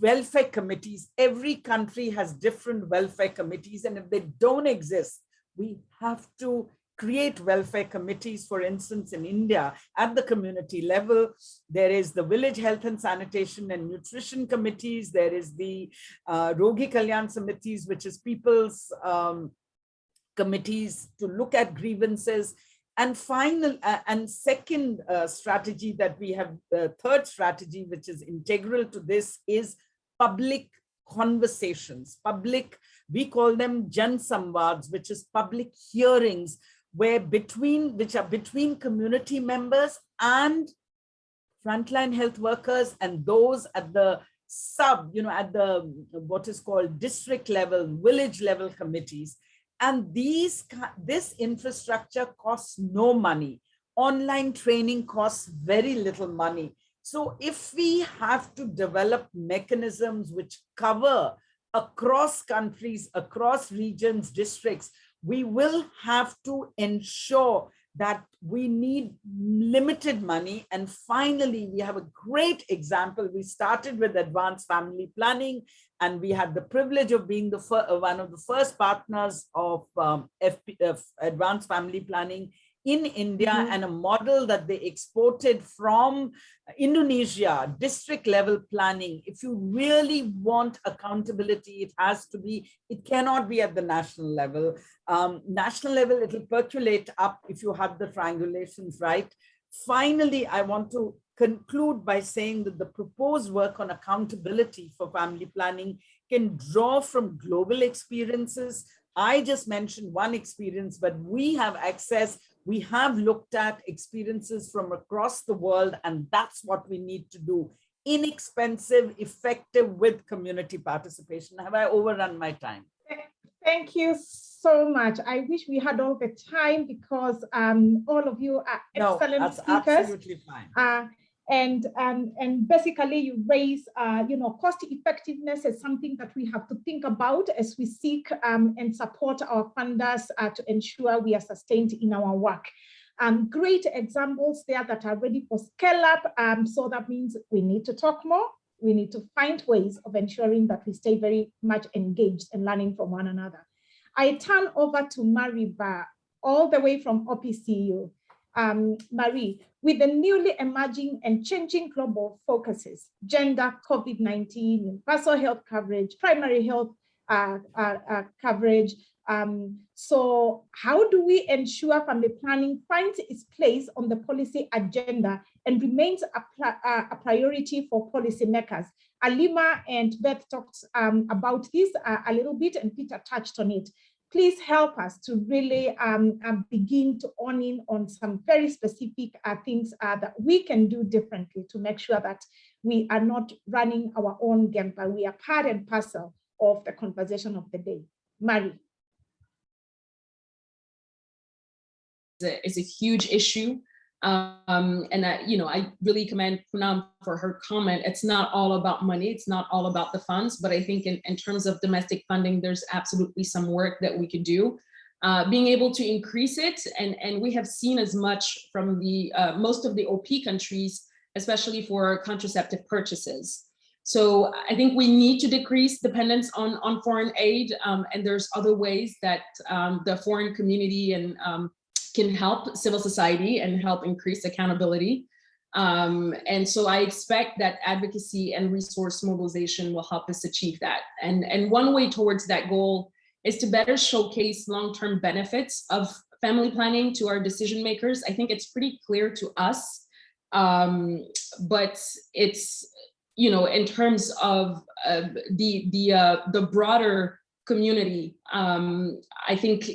welfare committees. Every country has different welfare committees, and if they don't exist, we have to create welfare committees. For instance, in India, at the community level, there is the village health and sanitation and nutrition committees. There is the Rogi Kalyan Samitis, which is people's committees to look at grievances. And second strategy that we have, the third strategy, which is integral to this, is public conversations. We call them Jan Samvads, which is public hearings, which are between community members and frontline health workers and those at the at the what is called district level, village level committees. And this infrastructure costs no money. Online training costs very little money. So if we have to develop mechanisms which cover across countries, across regions, districts, we will have to ensure that we need limited money. And finally, we have a great example. We started with advanced family planning, and we had the privilege of being one of the first partners of advanced family planning in India and a model that they exported from Indonesia, district level planning. If you really want accountability, it cannot be at the national level. National level, it'll percolate up if you have the triangulations right. Finally, I want to conclude by saying that the proposed work on accountability for family planning can draw from global experiences. I just mentioned one experience, but we have access. We have looked at experiences from across the world, and that's what we need to do. Inexpensive, effective, with community participation. Have I overrun my time? Thank you so much. I wish we had all the time because all of you are excellent speakers. Absolutely fine. And basically you raise, cost effectiveness is something that we have to think about as we seek and support our funders to ensure we are sustained in our work. Great examples there that are ready for scale up. So that means we need to talk more. We need to find ways of ensuring that we stay very much engaged and learning from one another. I turn over to Marie Ba, all the way from OPCU. Marie, with the newly emerging and changing global focuses, gender, COVID-19, universal health coverage, primary health coverage. So how do we ensure family planning finds its place on the policy agenda and remains a priority for policymakers? Alima and Beth talked about this a little bit, and Peter touched on it. Please help us to really begin to hone in on some very specific things that we can do differently to make sure that we are not running our own game, but we are part and parcel of the conversation of the day. Marie. It's a huge issue. I really commend Poonam for her comment. It's not all about money. It's not all about the funds, but I think in terms of domestic funding, there's absolutely some work that we could do. Being able to increase it, and we have seen as much from the most of the OP countries, especially for contraceptive purchases. So I think we need to decrease dependence on foreign aid, and there's other ways that the foreign community and can help civil society and help increase accountability. And so I expect that advocacy and resource mobilization will help us achieve that. And one way towards that goal is to better showcase long-term benefits of family planning to our decision makers. I think it's pretty clear to us, but it's, in terms of the broader community, I think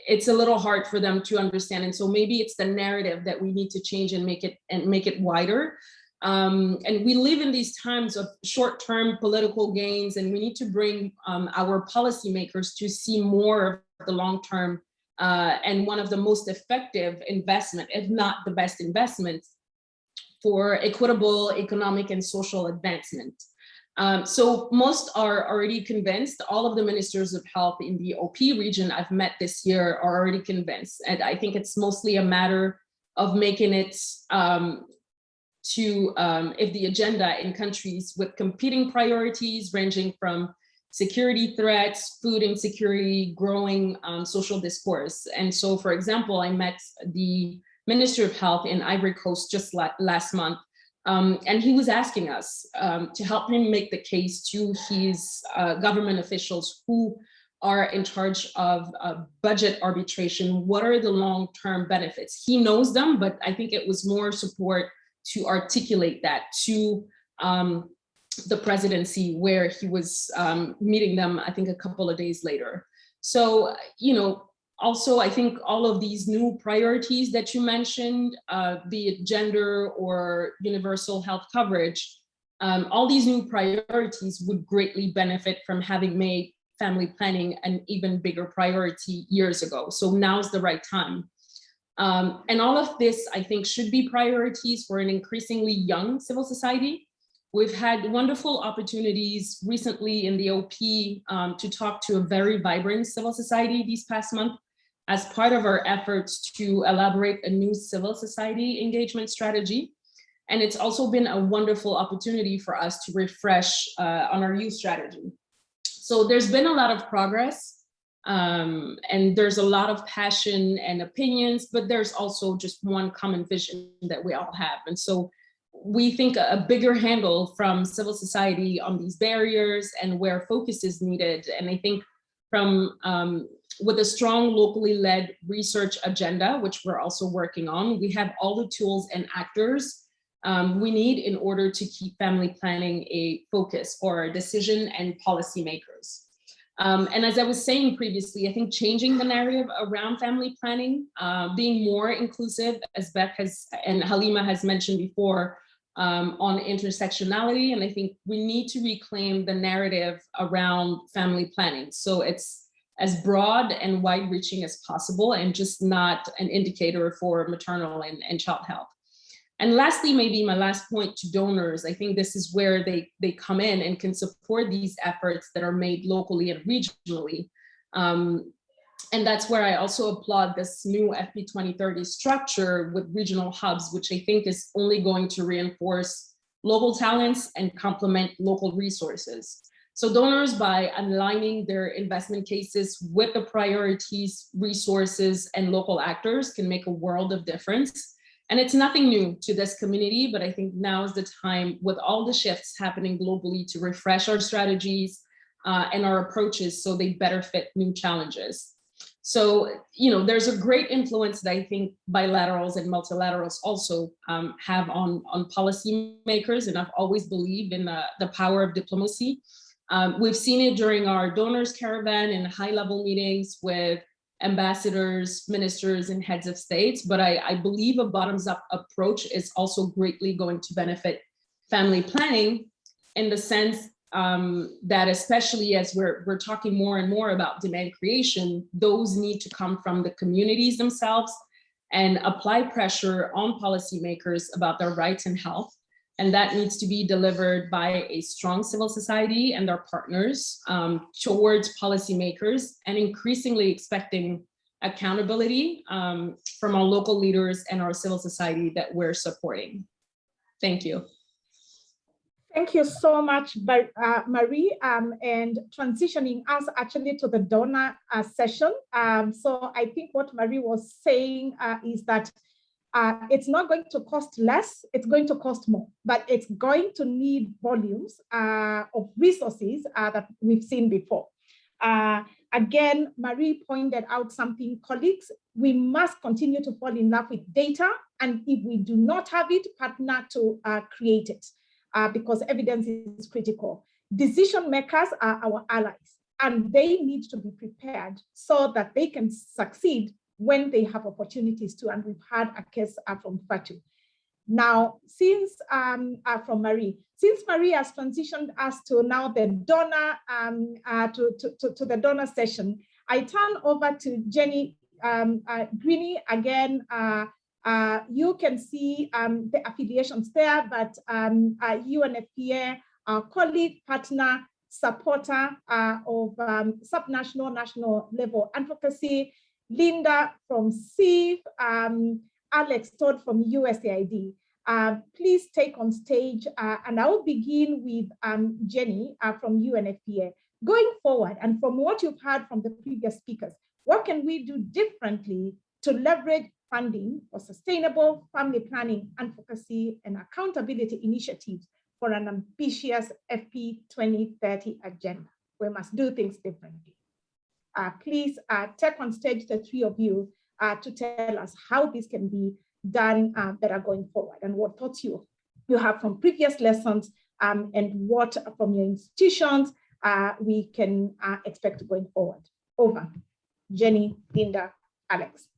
it's a little hard for them to understand. And so maybe it's the narrative that we need to change and make it wider. And we live in these times of short-term political gains, and we need to bring our policymakers to see more of the long-term and one of the most effective investment, if not the best investments, for equitable economic and social advancement. So most are already convinced. All of the ministers of health in the OP region I've met this year are already convinced. And I think it's mostly a matter of making it if the agenda in countries with competing priorities ranging from security threats, food insecurity, growing social discourse. And so, for example, I met the Minister of Health in Ivory Coast just last month. And he was asking us to help him make the case to his government officials who are in charge of budget arbitration. What are the long-term benefits? He knows them, but I think it was more support to articulate that to the presidency, where he was meeting them, I think, a couple of days later. So, also, I think all of these new priorities that you mentioned, be it gender or universal health coverage, all these new priorities would greatly benefit from having made family planning an even bigger priority years ago. So now's the right time. And all of this, I think, should be priorities for an increasingly young civil society. We've had wonderful opportunities recently in the OP to talk to a very vibrant civil society these past month, as part of our efforts to elaborate a new civil society engagement strategy. And it's also been a wonderful opportunity for us to refresh on our youth strategy. So there's been a lot of progress. And there's a lot of passion and opinions, but there's also just one common vision that we all have. And so we think a bigger handle from civil society on these barriers and where focus is needed. And I think from with a strong locally led research agenda, which we're also working on, we have all the tools and actors we need in order to keep family planning a focus for decision and policymakers. And as I was saying previously, I think changing the narrative around family planning, being more inclusive, as Beth has and Halima has mentioned before, on intersectionality. And I think we need to reclaim the narrative around family planning. So it's as broad and wide reaching as possible and just not an indicator for maternal and child health. And lastly, maybe my last point to donors, I think this is where they come in and can support these efforts that are made locally and regionally. And that's where I also applaud this new FP 2030 structure with regional hubs, which I think is only going to reinforce local talents and complement local resources. So donors, by aligning their investment cases with the priorities, resources, and local actors, can make a world of difference. And it's nothing new to this community, but I think now is the time, with all the shifts happening globally, to refresh our strategies and our approaches so they better fit new challenges. So, there's a great influence that I think bilaterals and multilaterals also have on policymakers, and I've always believed in the power of diplomacy. We've seen it during our donors caravan and high-level meetings with ambassadors, ministers, and heads of states, but I believe a bottoms-up approach is also greatly going to benefit family planning, in the sense that, especially as we're talking more and more about demand creation, those need to come from the communities themselves and apply pressure on policymakers about their rights and health. And that needs to be delivered by a strong civil society and our partners towards policymakers, and increasingly expecting accountability from our local leaders and our civil society that we're supporting. Thank you. Thank you so much, Marie, and transitioning us actually to the donor session. So I think what Marie was saying is that it's not going to cost less, it's going to cost more, but it's going to need volumes of resources that we've seen before. Again, Marie pointed out something, colleagues, we must continue to fall in love with data, and if we do not have it, partner to create it. Because evidence is critical. Decision makers are our allies, and they need to be prepared so that they can succeed when they have opportunities to. And we've had a case from Fatu. Now, since from Marie, since Marie has transitioned us to now the donor to the donor session, I turn over to Jenny Greeny again. You can see the affiliations there, but UNFPA, our colleague, partner, supporter of subnational, national level advocacy, Linda from CIV, Alex Todd from USAID. Please take on stage, and I will begin with Jenny from UNFPA. Going forward, and from what you've heard from the previous speakers, what can we do differently to leverage funding for sustainable family planning, advocacy, and accountability initiatives for an ambitious FP 2030 agenda? We must do things differently. Please take on stage, the three of you, to tell us how this can be done better going forward, and what thoughts you have from previous lessons, and what from your institutions we can expect going forward. Over. Jenny, Linda, Alex.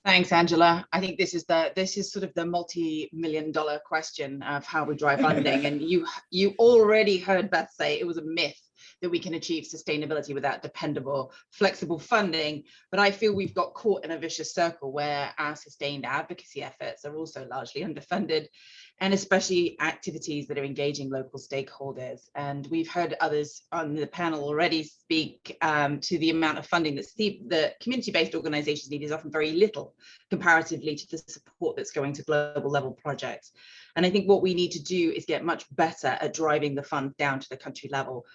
Thanks, Angela. I think this is sort of the multi-million-dollar question of how we drive funding. And you already heard Beth say it was a myth that we can achieve sustainability without dependable, flexible funding. But I feel we've got caught in a vicious circle where our sustained advocacy efforts are also largely underfunded, and especially activities that are engaging local stakeholders. And we've heard others on the panel already speak to the amount of funding that the community-based organizations need is often very little comparatively to the support that's going to global level projects. And I think what we need to do is get much better at driving the funds down to the country level.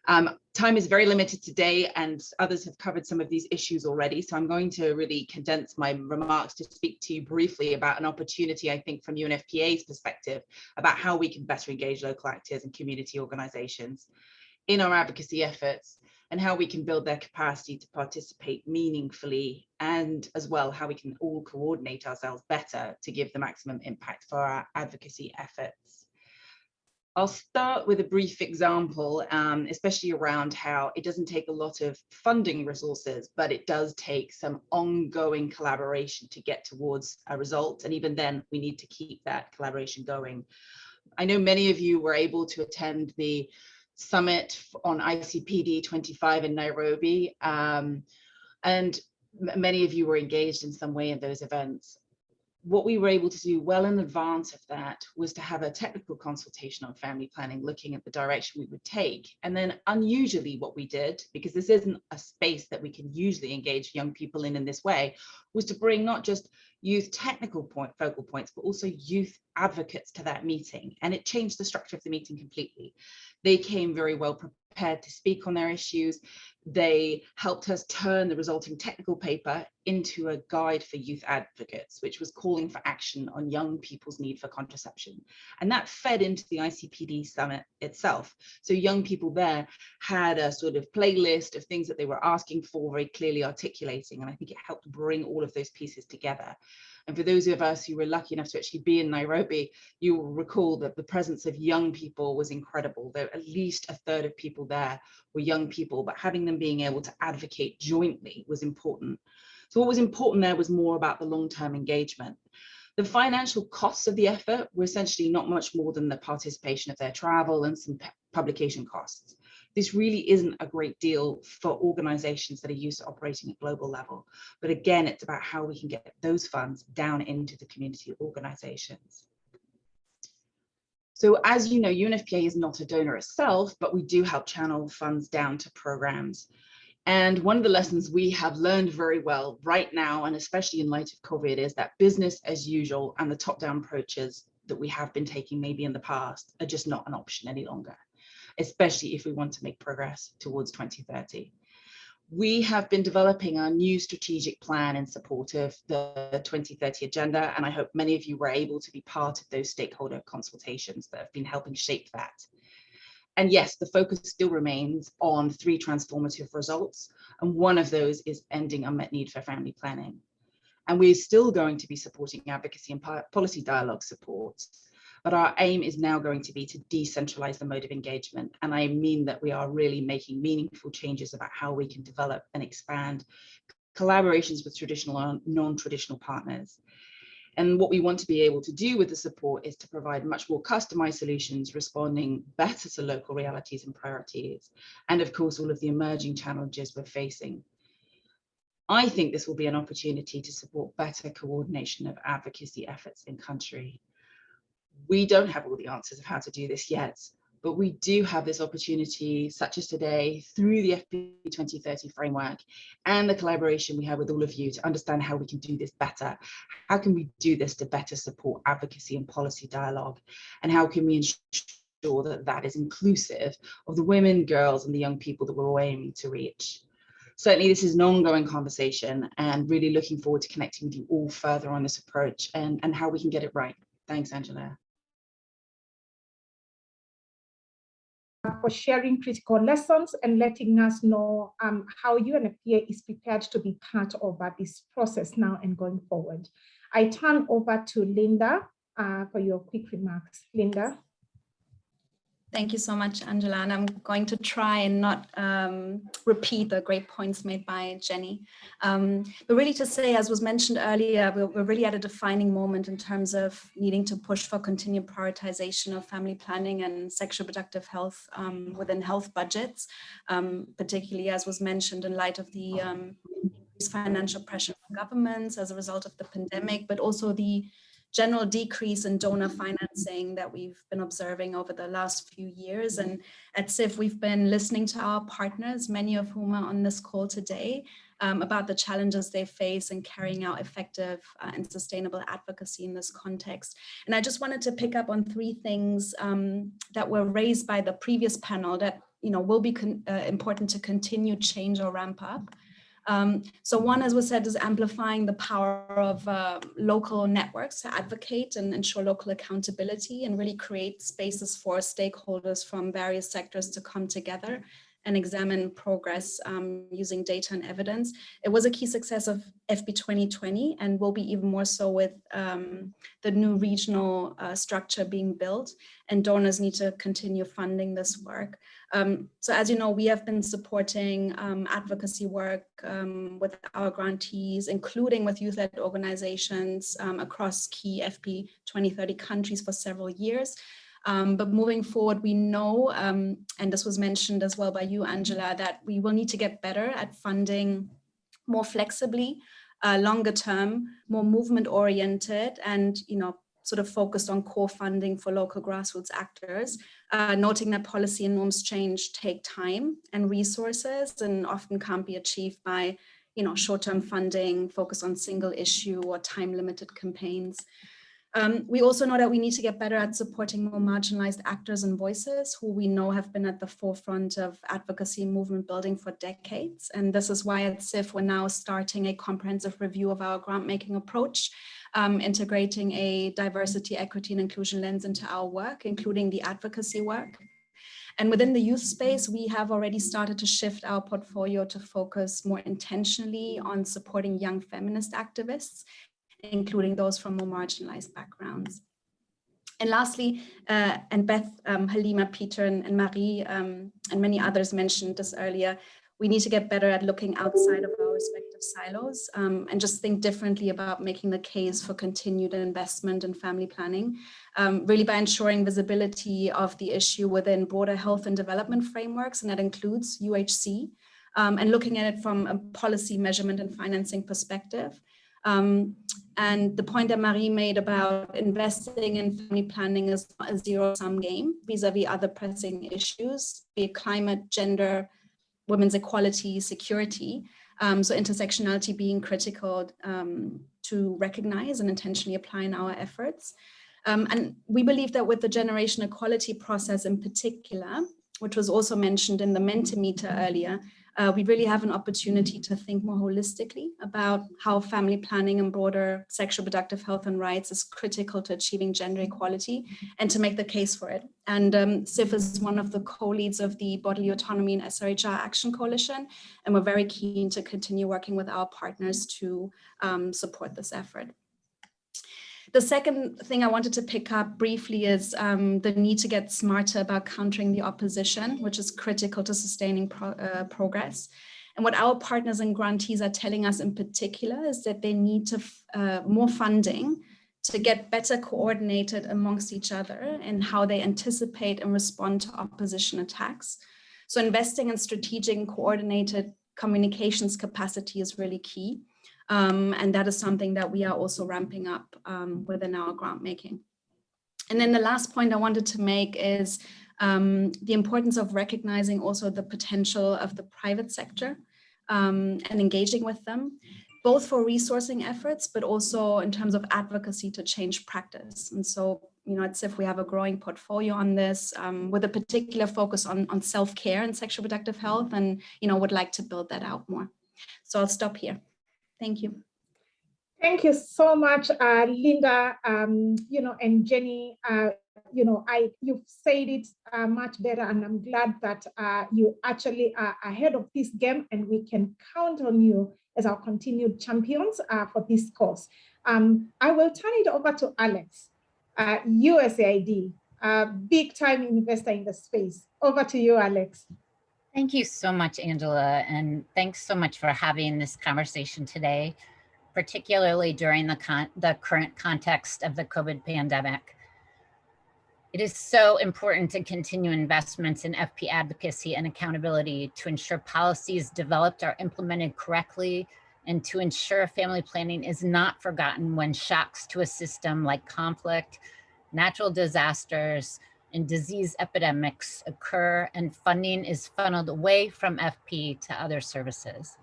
Time is very limited today, and others have covered some of these issues already. So I'm going to really condense my remarks to speak to you briefly about an opportunity, I think, from UNFPA's perspective, about how we can better engage local actors and community organizations in our advocacy efforts, and how we can build their capacity to participate meaningfully, and as well how we can all coordinate ourselves better to give the maximum impact for our advocacy efforts. I'll start with a brief example, especially around how it doesn't take a lot of funding resources, but it does take some ongoing collaboration to get towards a result. And even then, we need to keep that collaboration going. I know many of you were able to attend the summit on ICPD 25 in Nairobi, and many of you were engaged in some way in those events. What we were able to do well in advance of that was to have a technical consultation on family planning, looking at the direction we would take. And then unusually what we did, because this isn't a space that we can usually engage young people in this way, was to bring not just youth technical focal points, but also youth advocates to that meeting. And it changed the structure of the meeting completely. They came very well prepared to speak on their issues. They helped us turn the resulting technical paper into a guide for youth advocates, which was calling for action on young people's need for contraception. And that fed into the ICPD summit itself. So young people there had a sort of playlist of things that they were asking for, very clearly articulating. And I think it helped bring all of those pieces together. And for those of us who were lucky enough to actually be in Nairobi, you will recall that the presence of young people was incredible. There at least a third of people there were young people, but having them being able to advocate jointly was important. So what was important there was more about the long-term engagement. The financial costs of the effort were essentially not much more than the participation of their travel and some publication costs. This really isn't a great deal for organizations that are used to operating at global level. But again, it's about how we can get those funds down into the community organizations. So as you know, UNFPA is not a donor itself, but we do help channel funds down to programs. And one of the lessons we have learned very well right now, and especially in light of COVID, is that business as usual and the top-down approaches that we have been taking maybe in the past are just not an option any longer, especially if we want to make progress towards 2030. We have been developing our new strategic plan in support of the 2030 agenda, and I hope many of you were able to be part of those stakeholder consultations that have been helping shape that. And yes, the focus still remains on 3 transformative results, and one of those is ending unmet need for family planning. And we're still going to be supporting advocacy and policy dialogue support. But our aim is now going to be to decentralize the mode of engagement. And I mean that we are really making meaningful changes about how we can develop and expand collaborations with traditional and non-traditional partners. And what we want to be able to do with the support is to provide much more customized solutions, responding better to local realities and priorities. And of course, all of the emerging challenges we're facing. I think this will be an opportunity to support better coordination of advocacy efforts in country. We don't have all the answers of how to do this yet, but we do have this opportunity, such as today, through the FP 2030 framework and the collaboration we have with all of you to understand how we can do this better. How can we do this to better support advocacy and policy dialogue? And how can we ensure that that is inclusive of the women, girls, and the young people that we're aiming to reach? Certainly, this is an ongoing conversation, and really looking forward to connecting with you all further on this approach and how we can get it right. Thanks, Angela. For sharing critical lessons and letting us know how UNFPA is prepared to be part of this process now and going forward. I turn over to Linda for your quick remarks. Linda. Thank you so much, Angela. And I'm going to try and not repeat the great points made by Jenny. But really to say, as was mentioned earlier, we're really at a defining moment in terms of needing to push for continued prioritization of family planning and sexual reproductive health within health budgets, particularly as was mentioned in light of the increased financial pressure from governments as a result of the pandemic, but also the general decrease in donor financing that we've been observing over the last few years. And at CIF, we've been listening to our partners, many of whom are on this call today, about the challenges they face in carrying out effective and sustainable advocacy in this context. And I just wanted to pick up on 3 things that were raised by the previous panel that will be important to continue, change, or ramp up. So one, as was said, is amplifying the power of local networks to advocate and ensure local accountability and really create spaces for stakeholders from various sectors to come together and examine progress using data and evidence. It was a key success of FP 2020 and will be even more so with the new regional structure being built, and donors need to continue funding this work. So as you know, we have been supporting advocacy work with our grantees, including with youth-led organizations across key FP 2030 countries for several years. But moving forward, we know, and this was mentioned as well by you, Angela, that we will need to get better at funding more flexibly, longer term, more movement oriented, and sort of focused on core funding for local grassroots actors, noting that policy and norms change take time and resources and often can't be achieved by short-term funding focused on single issue or time-limited campaigns. We also know that we need to get better at supporting more marginalized actors and voices who we know have been at the forefront of advocacy and movement building for decades. And this is why at CIF, we're now starting a comprehensive review of our grant-making approach, integrating a diversity, equity, and inclusion lens into our work, including the advocacy work. And within the youth space, we have already started to shift our portfolio to focus more intentionally on supporting young feminist activists, including those from more marginalized backgrounds. And lastly, and Beth, Halima, Peter, and Marie, and many others mentioned this earlier, we need to get better at looking outside of our respective silos and just think differently about making the case for continued investment in family planning, really by ensuring visibility of the issue within broader health and development frameworks, and that includes UHC, and looking at it from a policy measurement and financing perspective. And the point that Marie made about investing in family planning is not a zero-sum game vis-a-vis other pressing issues, be it climate, gender, women's equality, security. So intersectionality being critical to recognize and intentionally apply in our efforts. And we believe that with the generation equality process in particular, which was also mentioned in the Mentimeter earlier, we really have an opportunity to think more holistically about how family planning and broader sexual reproductive health and rights is critical to achieving gender equality and to make the case for it. And CIF is one of the co-leads of the Bodily Autonomy and SRHR Action Coalition, and we're very keen to continue working with our partners to support this effort. The second thing I wanted to pick up briefly is the need to get smarter about countering the opposition, which is critical to sustaining progress. And what our partners and grantees are telling us in particular is that they need to more funding to get better coordinated amongst each other in how they anticipate and respond to opposition attacks. So investing in strategic and coordinated communications capacity is really key. And that is something that we are also ramping up within our grant making. And then the last point I wanted to make is the importance of recognizing also the potential of the private sector and engaging with them, both for resourcing efforts, but also in terms of advocacy to change practice. And so, at CIF, we have a growing portfolio on this with a particular focus on self-care and sexual reproductive health, and, would like to build that out more. So I'll stop here. Thank you. Thank you so much, Linda, and Jenny. You've said it much better, and I'm glad that you actually are ahead of this game, and we can count on you as our continued champions for this cause. I will turn it over to Alex, USAID, big time investor in the space. Over to you, Alex. Thank you so much, Angela, and thanks so much for having this conversation today, particularly during the current context of the COVID pandemic. It is so important to continue investments in FP advocacy and accountability to ensure policies developed are implemented correctly and to ensure family planning is not forgotten when shocks to a system like conflict, natural disasters, and disease epidemics occur and funding is funneled away from FP to other services.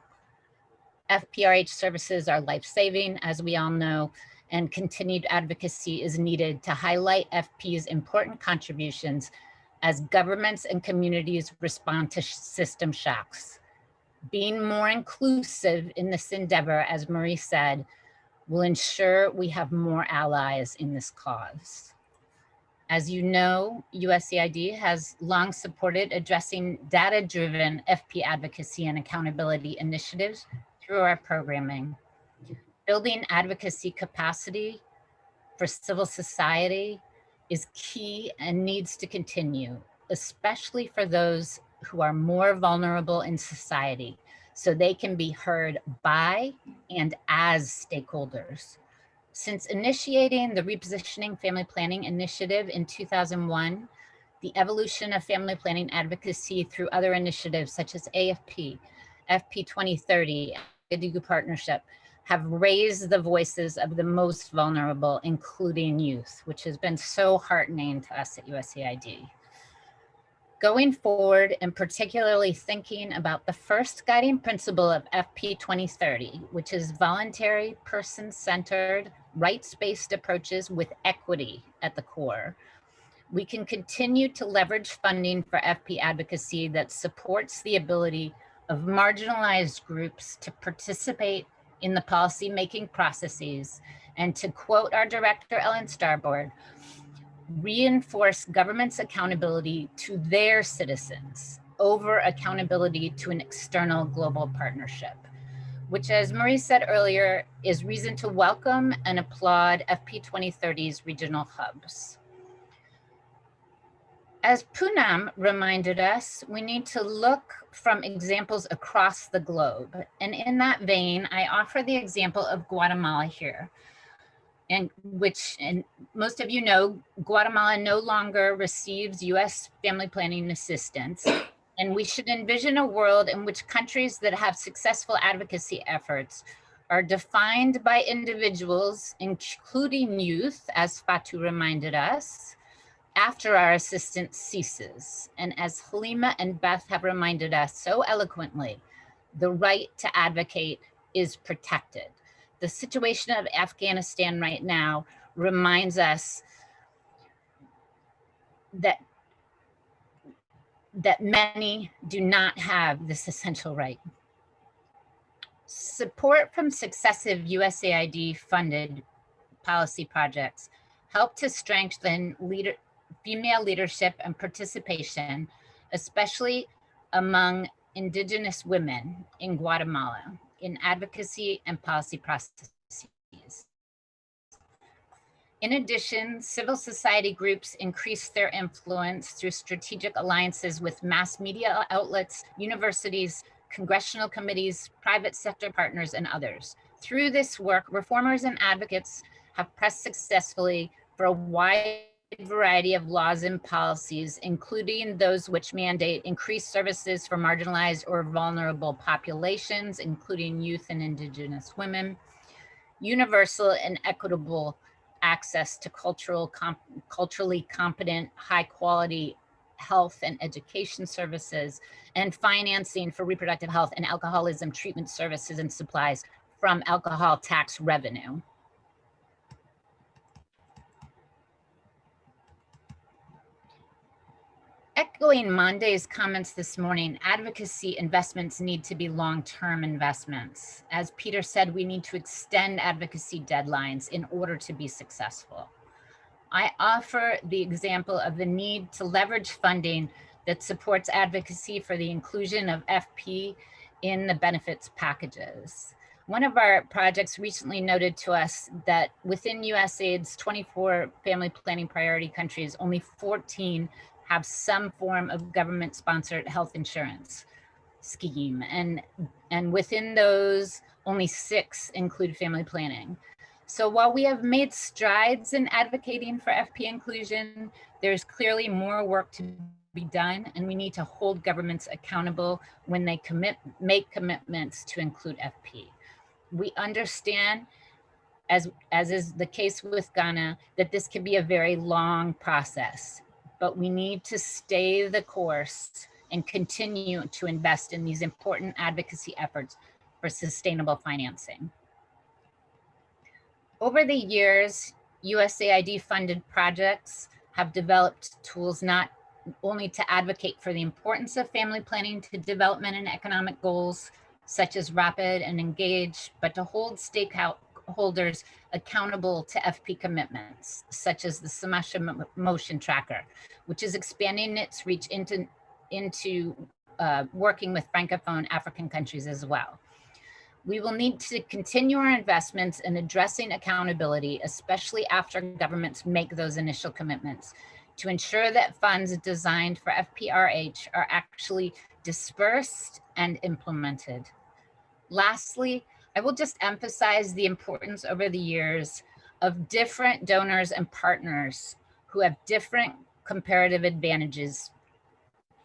FPRH services are life-saving, as we all know, and continued advocacy is needed to highlight FP's important contributions as governments and communities respond to system shocks. Being more inclusive in this endeavor, as Marie said, will ensure we have more allies in this cause. As you know, USAID has long supported addressing data-driven FP advocacy and accountability initiatives through our programming. Building advocacy capacity for civil society is key and needs to continue, especially for those who are more vulnerable in society, so they can be heard by and as stakeholders. Since initiating the Repositioning Family Planning Initiative in 2001, the evolution of family planning advocacy through other initiatives such as AFP, FP 2030, Equitable Partnership, have raised the voices of the most vulnerable, including youth, which has been so heartening to us at USAID. Going forward, and particularly thinking about the first guiding principle of FP 2030, which is voluntary, person-centered, rights-based approaches with equity at the core, we can continue to leverage funding for FP advocacy that supports the ability of marginalized groups to participate in the policy-making processes, and to quote our director, Ellen Starboard, reinforce government's accountability to their citizens over accountability to an external global partnership, which, as Marie said earlier, is reason to welcome and applaud FP 2030's regional hubs. As Poonam reminded us, we need to look from examples across the globe. And in that vein, I offer the example of Guatemala here. And most of you know, Guatemala no longer receives US family planning assistance. And we should envision a world in which countries that have successful advocacy efforts are defined by individuals, including youth, as Fatu reminded us, after our assistance ceases. And as Halima and Beth have reminded us so eloquently, the right to advocate is protected. The situation of Afghanistan right now reminds us that many do not have this essential right. Support from successive USAID funded policy projects help to strengthen female leadership and participation, especially among Indigenous women in Guatemala, in advocacy and policy processes. In addition, civil society groups increase their influence through strategic alliances with mass media outlets, universities, congressional committees, private sector partners, and others. Through this work, reformers and advocates have pressed successfully for a wide variety of laws and policies, including those which mandate increased services for marginalized or vulnerable populations, including youth and Indigenous women, universal and equitable access to culturally competent, high quality health and education services, and financing for reproductive health and alcoholism treatment services and supplies from alcohol tax revenue. Echoing Monday's comments this morning, advocacy investments need to be long-term investments. As Peter said, we need to extend advocacy deadlines in order to be successful. I offer the example of the need to leverage funding that supports advocacy for the inclusion of FP in the benefits packages. One of our projects recently noted to us that within USAID's 24 family planning priority countries, only 14 have some form of government-sponsored health insurance scheme. And within those, only 6 include family planning. So while we have made strides in advocating for FP inclusion, there's clearly more work to be done, and we need to hold governments accountable when they make commitments to include FP. We understand, as is the case with Ghana, that this can be a very long process, but we need to stay the course and continue to invest in these important advocacy efforts for sustainable financing. Over the years, USAID funded projects have developed tools not only to advocate for the importance of family planning to development and economic goals, such as rapid and engage, but to hold stakeholders accountable to FP commitments, such as the Samasha Motion Tracker, which is expanding its reach into working with Francophone African countries as well. We will need to continue our investments in addressing accountability, especially after governments make those initial commitments, to ensure that funds designed for FPRH are actually dispersed and implemented. Lastly, I will just emphasize the importance over the years of different donors and partners who have different comparative advantages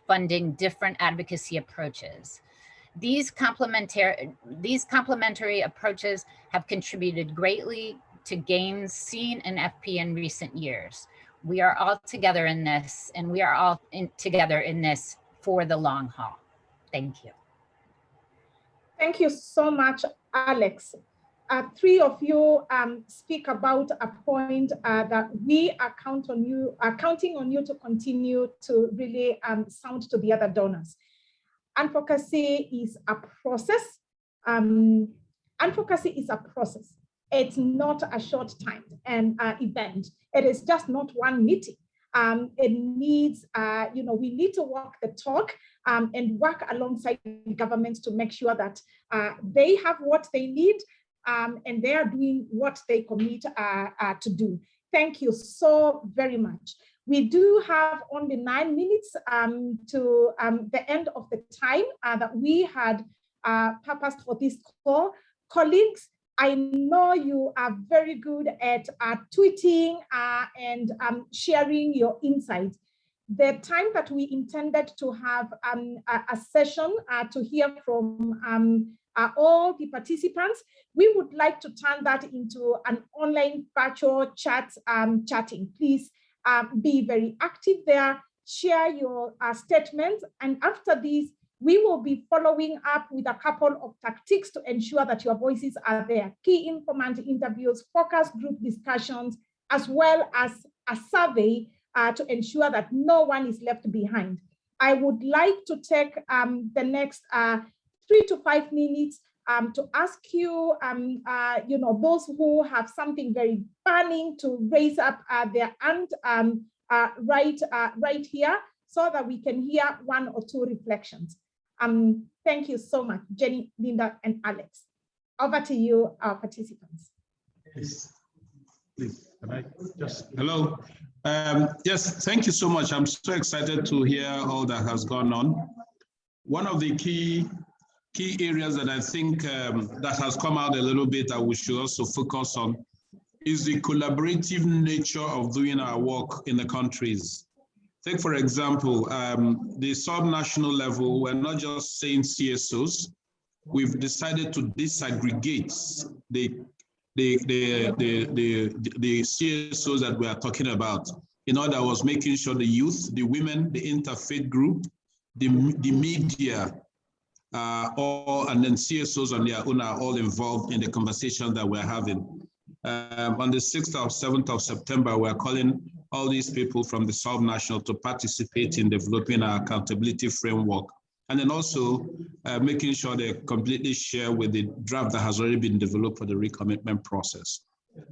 funding different advocacy approaches. These complementary approaches have contributed greatly to gains seen in FP in recent years. We are all together in this, and we are all together in this for the long haul. Thank you. Thank you so much, Alex. Three of you speak about a point that we are counting on you to continue to really sound to the other donors. Advocacy is a process. Advocacy is a process. It's not a short time and event. It is just not one meeting. It needs, we need to walk the talk and work alongside governments to make sure that they have what they need and they are doing what they commit to do. Thank you so very much. We do have only 9 minutes to the end of the time that we had purposed for this call. Colleagues, I know you are very good at tweeting and sharing your insights. The time that we intended to have a session to hear from all the participants, we would like to turn that into an online virtual chatting. Please be very active there, share your statements, and after this, we will be following up with a couple of tactics to ensure that your voices are there. Key informant interviews, focus group discussions, as well as a survey to ensure that no one is left behind. I would like to take the next 3 to 5 minutes to ask you, those who have something very burning to raise up their hand right here so that we can hear 1 or 2 reflections. Thank you so much, Jenny, Linda, and Alex. Over to you, our participants. Yes, please, can I just, hello. Yes, thank you so much. I'm so excited to hear all that has gone on. One of the key areas that I think that has come out a little bit that we should also focus on is the collaborative nature of doing our work in the countries. Take, for example, the subnational level, we're not just saying CSOs. We've decided to disaggregate the CSOs that we are talking about. In other words, making sure the youth, the women, the interfaith group, the media, and then CSOs on their own are all involved in the conversation that we're having. On the 6th or 7th of September, we're calling all these people from the subnational to participate in developing our accountability framework. And then also making sure they completely share with the draft that has already been developed for the recommitment process.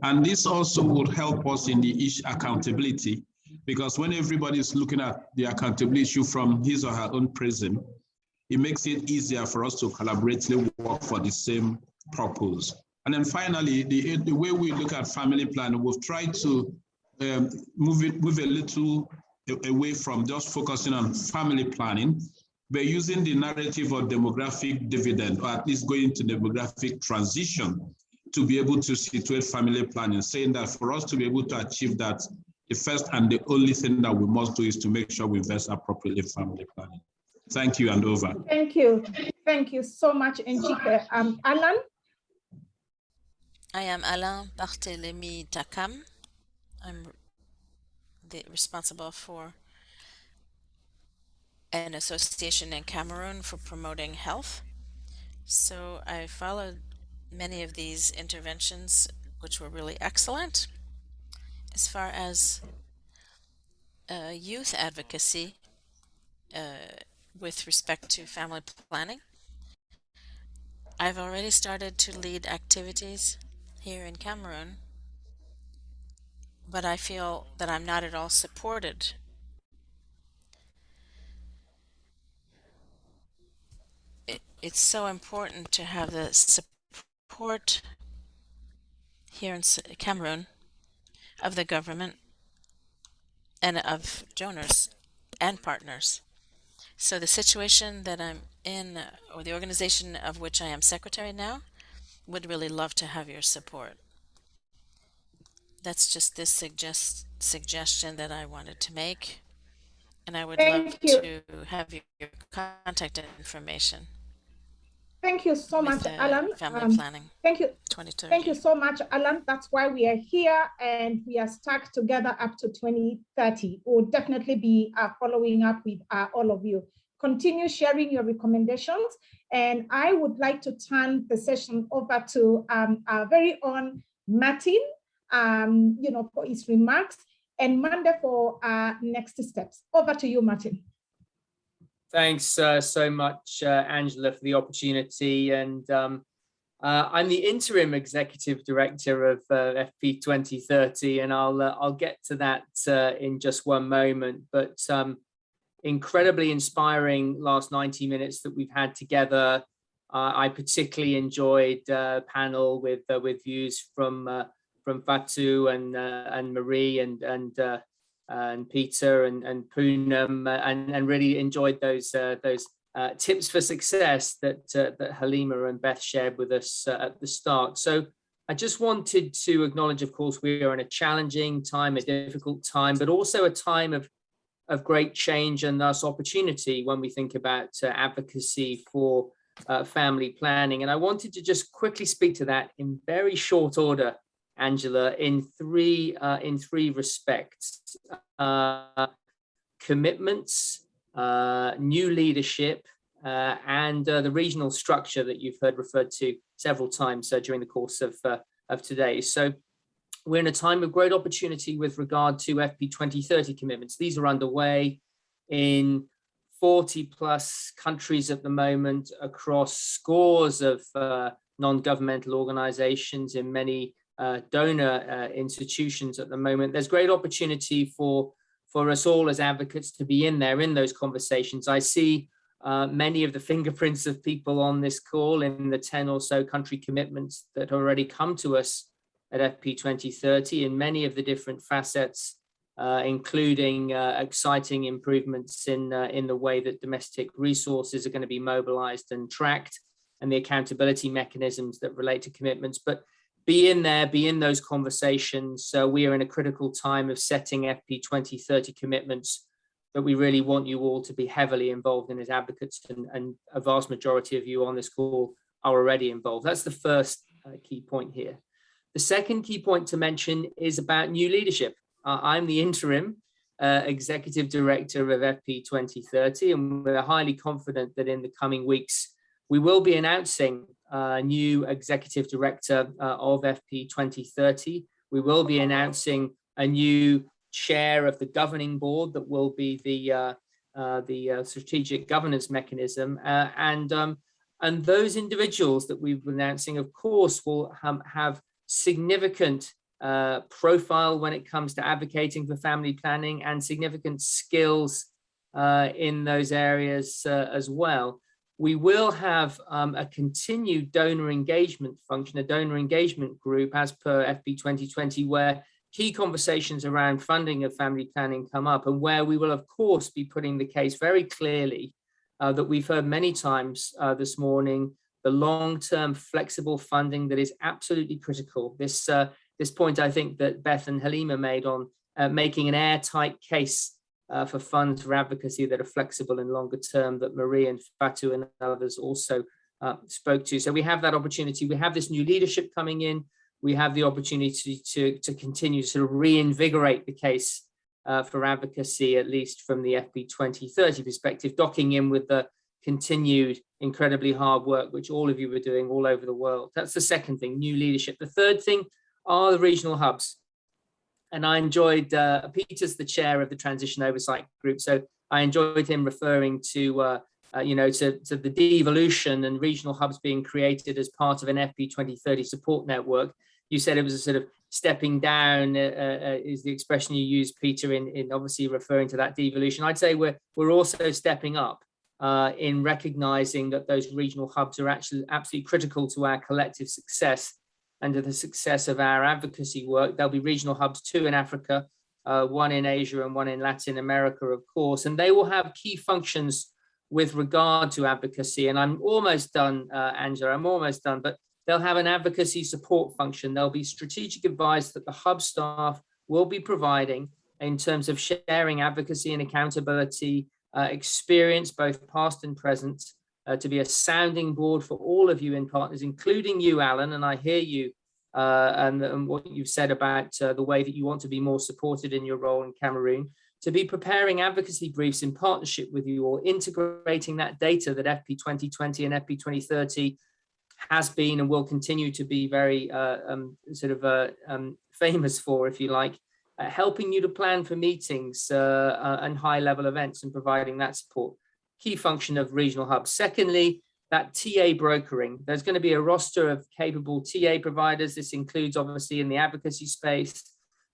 And this also would help us in the issue accountability, because when everybody is looking at the accountability issue from his or her own prism, it makes it easier for us to collaboratively work for the same purpose. And then finally, the way we look at family planning, we've tried to move a little away from just focusing on family planning, but using the narrative of demographic dividend, or at least going to demographic transition to be able to situate family planning, saying that for us to be able to achieve that, the first and the only thing that we must do is to make sure we invest appropriately in family planning. Thank you, and over. Thank you. Thank you so much, Njike. Alan? I am Alain Barthélémy Takam. I'm responsible for an association in Cameroon for promoting health. So I followed many of these interventions, which were really excellent. As far as youth advocacy with respect to family planning. I've already started to lead activities here in Cameroon, but I feel that I'm not at all supported. It's so important to have the support here in Cameroon of the government and of donors and partners. So the situation that I'm in, or the organization of which I am secretary now, would really love to have your support. That's just this suggestion that I wanted to make, and I would love Thank you. to have your contact information Thank you so with much, Alan. family planning Thank you. 2030. Thank you so much, Alan. That's why we are here, and we are stuck together up to 2030. We'll definitely be following up with all of you. Continue sharing your recommendations, and I would like to turn the session over to our very own Martin, for his remarks, and Manda for next steps. Over to you, Martin. Thanks so much, Angela, for the opportunity. And I'm the interim executive director of FP 2030, and I'll get to that in just one moment. But incredibly inspiring last 90 minutes that we've had together. I particularly enjoyed a panel with views from Fatu and Marie and Peter and Poonam, and really enjoyed those tips for success that Halima and Beth shared with us at the start. So I just wanted to acknowledge, of course, we are in a challenging time, a difficult time, but also a time of great change and thus opportunity when we think about advocacy for family planning. And I wanted to just quickly speak to that in very short order, Angela, in three respects: commitments, new leadership, and the regional structure that you've heard referred to several times during the course of today. So we're in a time of great opportunity with regard to FP 2030 commitments. These are underway in 40 plus countries at the moment, across scores of non-governmental organizations, in many donor institutions at the moment. There's great opportunity for us all as advocates to be in there in those conversations. I see many of the fingerprints of people on this call in the 10 or so country commitments that already come to us at FP 2030 in many of the different facets, including exciting improvements in the way that domestic resources are going to be mobilized and tracked, and the accountability mechanisms that relate to commitments. But be in there, be in those conversations. So we are in a critical time of setting FP 2030 commitments that we really want you all to be heavily involved in as advocates, and a vast majority of you on this call are already involved. That's the first key point here. The second key point to mention is about new leadership. I'm the interim executive director of FP 2030, and we're highly confident that in the coming weeks, we will be announcing a new executive director of FP 2030. We will be announcing a new chair of the governing board that will be the strategic governance mechanism. And those individuals that we've been announcing, of course, will have significant profile when it comes to advocating for family planning, and significant skills in those areas as well. We will have a continued donor engagement function, a donor engagement group as per FP 2020, where key conversations around funding of family planning come up, and where we will, of course, be putting the case very clearly that we've heard many times this morning, the long-term flexible funding that is absolutely critical. This point, I think, that Beth and Halima made on making an airtight case for funds for advocacy that are flexible and longer term, that Marie and Fatu and others also spoke to. So we have that opportunity. We have this new leadership coming in. We have the opportunity to continue to sort of reinvigorate the case for advocacy, at least from the FP 2030 perspective, docking in with the continued incredibly hard work which all of you are doing all over the world. That's the second thing, new leadership. The third thing are the regional hubs. I enjoyed, Peter's the chair of the Transition Oversight Group, so I enjoyed him referring to, to the devolution and regional hubs being created as part of an FP 2030 support network. You said it was a sort of stepping down, is the expression you used, Peter, in obviously referring to that devolution. I'd say we're also stepping up in recognizing that those regional hubs are actually absolutely critical to our collective success and to the success of our advocacy work. There'll be regional hubs, 2 in Africa, 1 in Asia and 1 in Latin America, of course, and they will have key functions with regard to advocacy. And I'm almost done, Angela, I'm almost done, but they'll have an advocacy support function. There'll be strategic advice that the hub staff will be providing in terms of sharing advocacy and accountability experience, both past and present, to be a sounding board for all of you in partners, including you, Alan. And I hear you and what you've said about the way that you want to be more supported in your role in Cameroon, to be preparing advocacy briefs in partnership with you, or integrating that data that FP 2020 and FP 2030 has been and will continue to be very famous for, if you like, helping you to plan for meetings and high-level events and providing that support. Key function of regional hubs. Secondly, that TA brokering. There's going to be a roster of capable TA providers. This includes, obviously, in the advocacy space.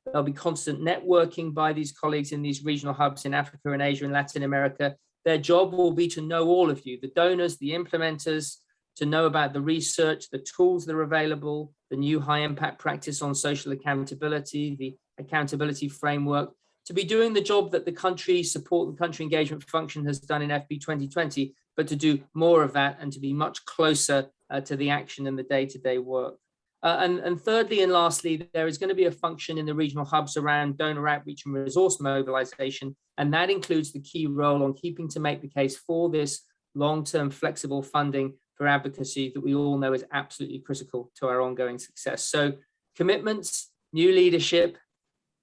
There'll be constant networking by these colleagues in these regional hubs in Africa and Asia and Latin America. Their job will be to know all of you, the donors, the implementers, to know about the research, the tools that are available, the new high impact practice on social accountability, the accountability framework, to be doing the job that the country support, the country engagement function has done in FP 2020, but to do more of that and to be much closer to the action and the day-to-day work. And thirdly and lastly, there is going to be a function in the regional hubs around donor outreach and resource mobilization, and that includes the key role on keeping to make the case for this long-term flexible funding for advocacy that we all know is absolutely critical to our ongoing success. So commitments, new leadership,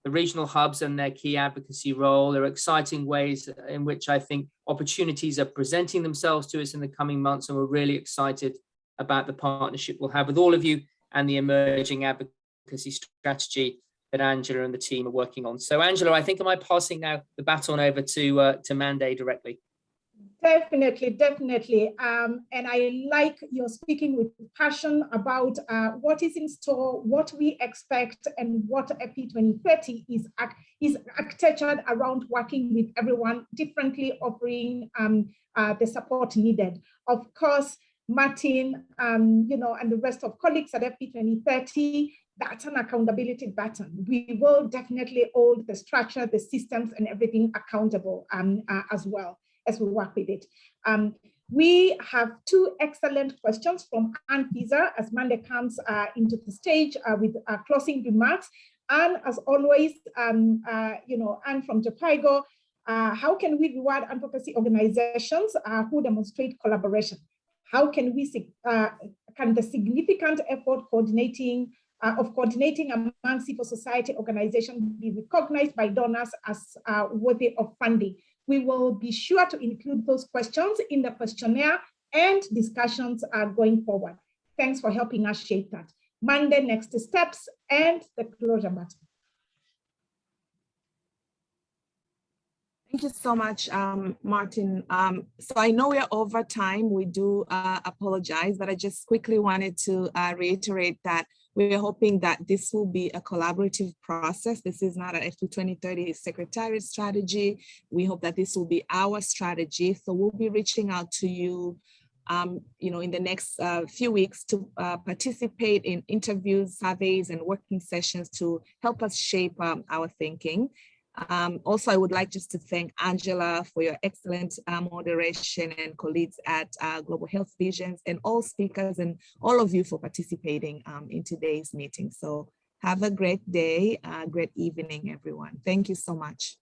the regional hubs and their key advocacy role are exciting ways in which I think opportunities are presenting themselves to us in the coming months, and we're really excited about the partnership we'll have with all of you and the emerging advocacy strategy that Angela and the team are working on. So Angela, I think, am I passing now the baton over to Mande directly? Definitely, definitely. And I like your speaking with passion about what is in store, what we expect, and what FP 2030 is architectured around working with everyone differently, offering the support needed. Of course, Martin, and the rest of colleagues at FP 2030, that's an accountability button. We will definitely hold the structure, the systems, and everything accountable as well as we work with it. We have 2 excellent questions from Anne Pisa as Mande comes into the stage with closing remarks. And as always, Anne from Jopaigo, how can we reward advocacy organizations who demonstrate collaboration? How can can the significant effort coordinating among civil society organizations be recognized by donors as worthy of funding? We will be sure to include those questions in the questionnaire and discussions going forward. Thanks for helping us shape that. Mande, next steps and the closure button. Thank you so much, Martin. So I know we're over time. We do apologize, but I just quickly wanted to reiterate that we're hoping that this will be a collaborative process. This is not an FP 2030 Secretariat strategy. We hope that this will be our strategy. So we'll be reaching out to you, in the next few weeks to participate in interviews, surveys, and working sessions to help us shape our thinking. Also, I would like just to thank Angela for your excellent moderation, and colleagues at Global Health Visions, and all speakers and all of you for participating in today's meeting. So have a great day, great evening, everyone. Thank you so much.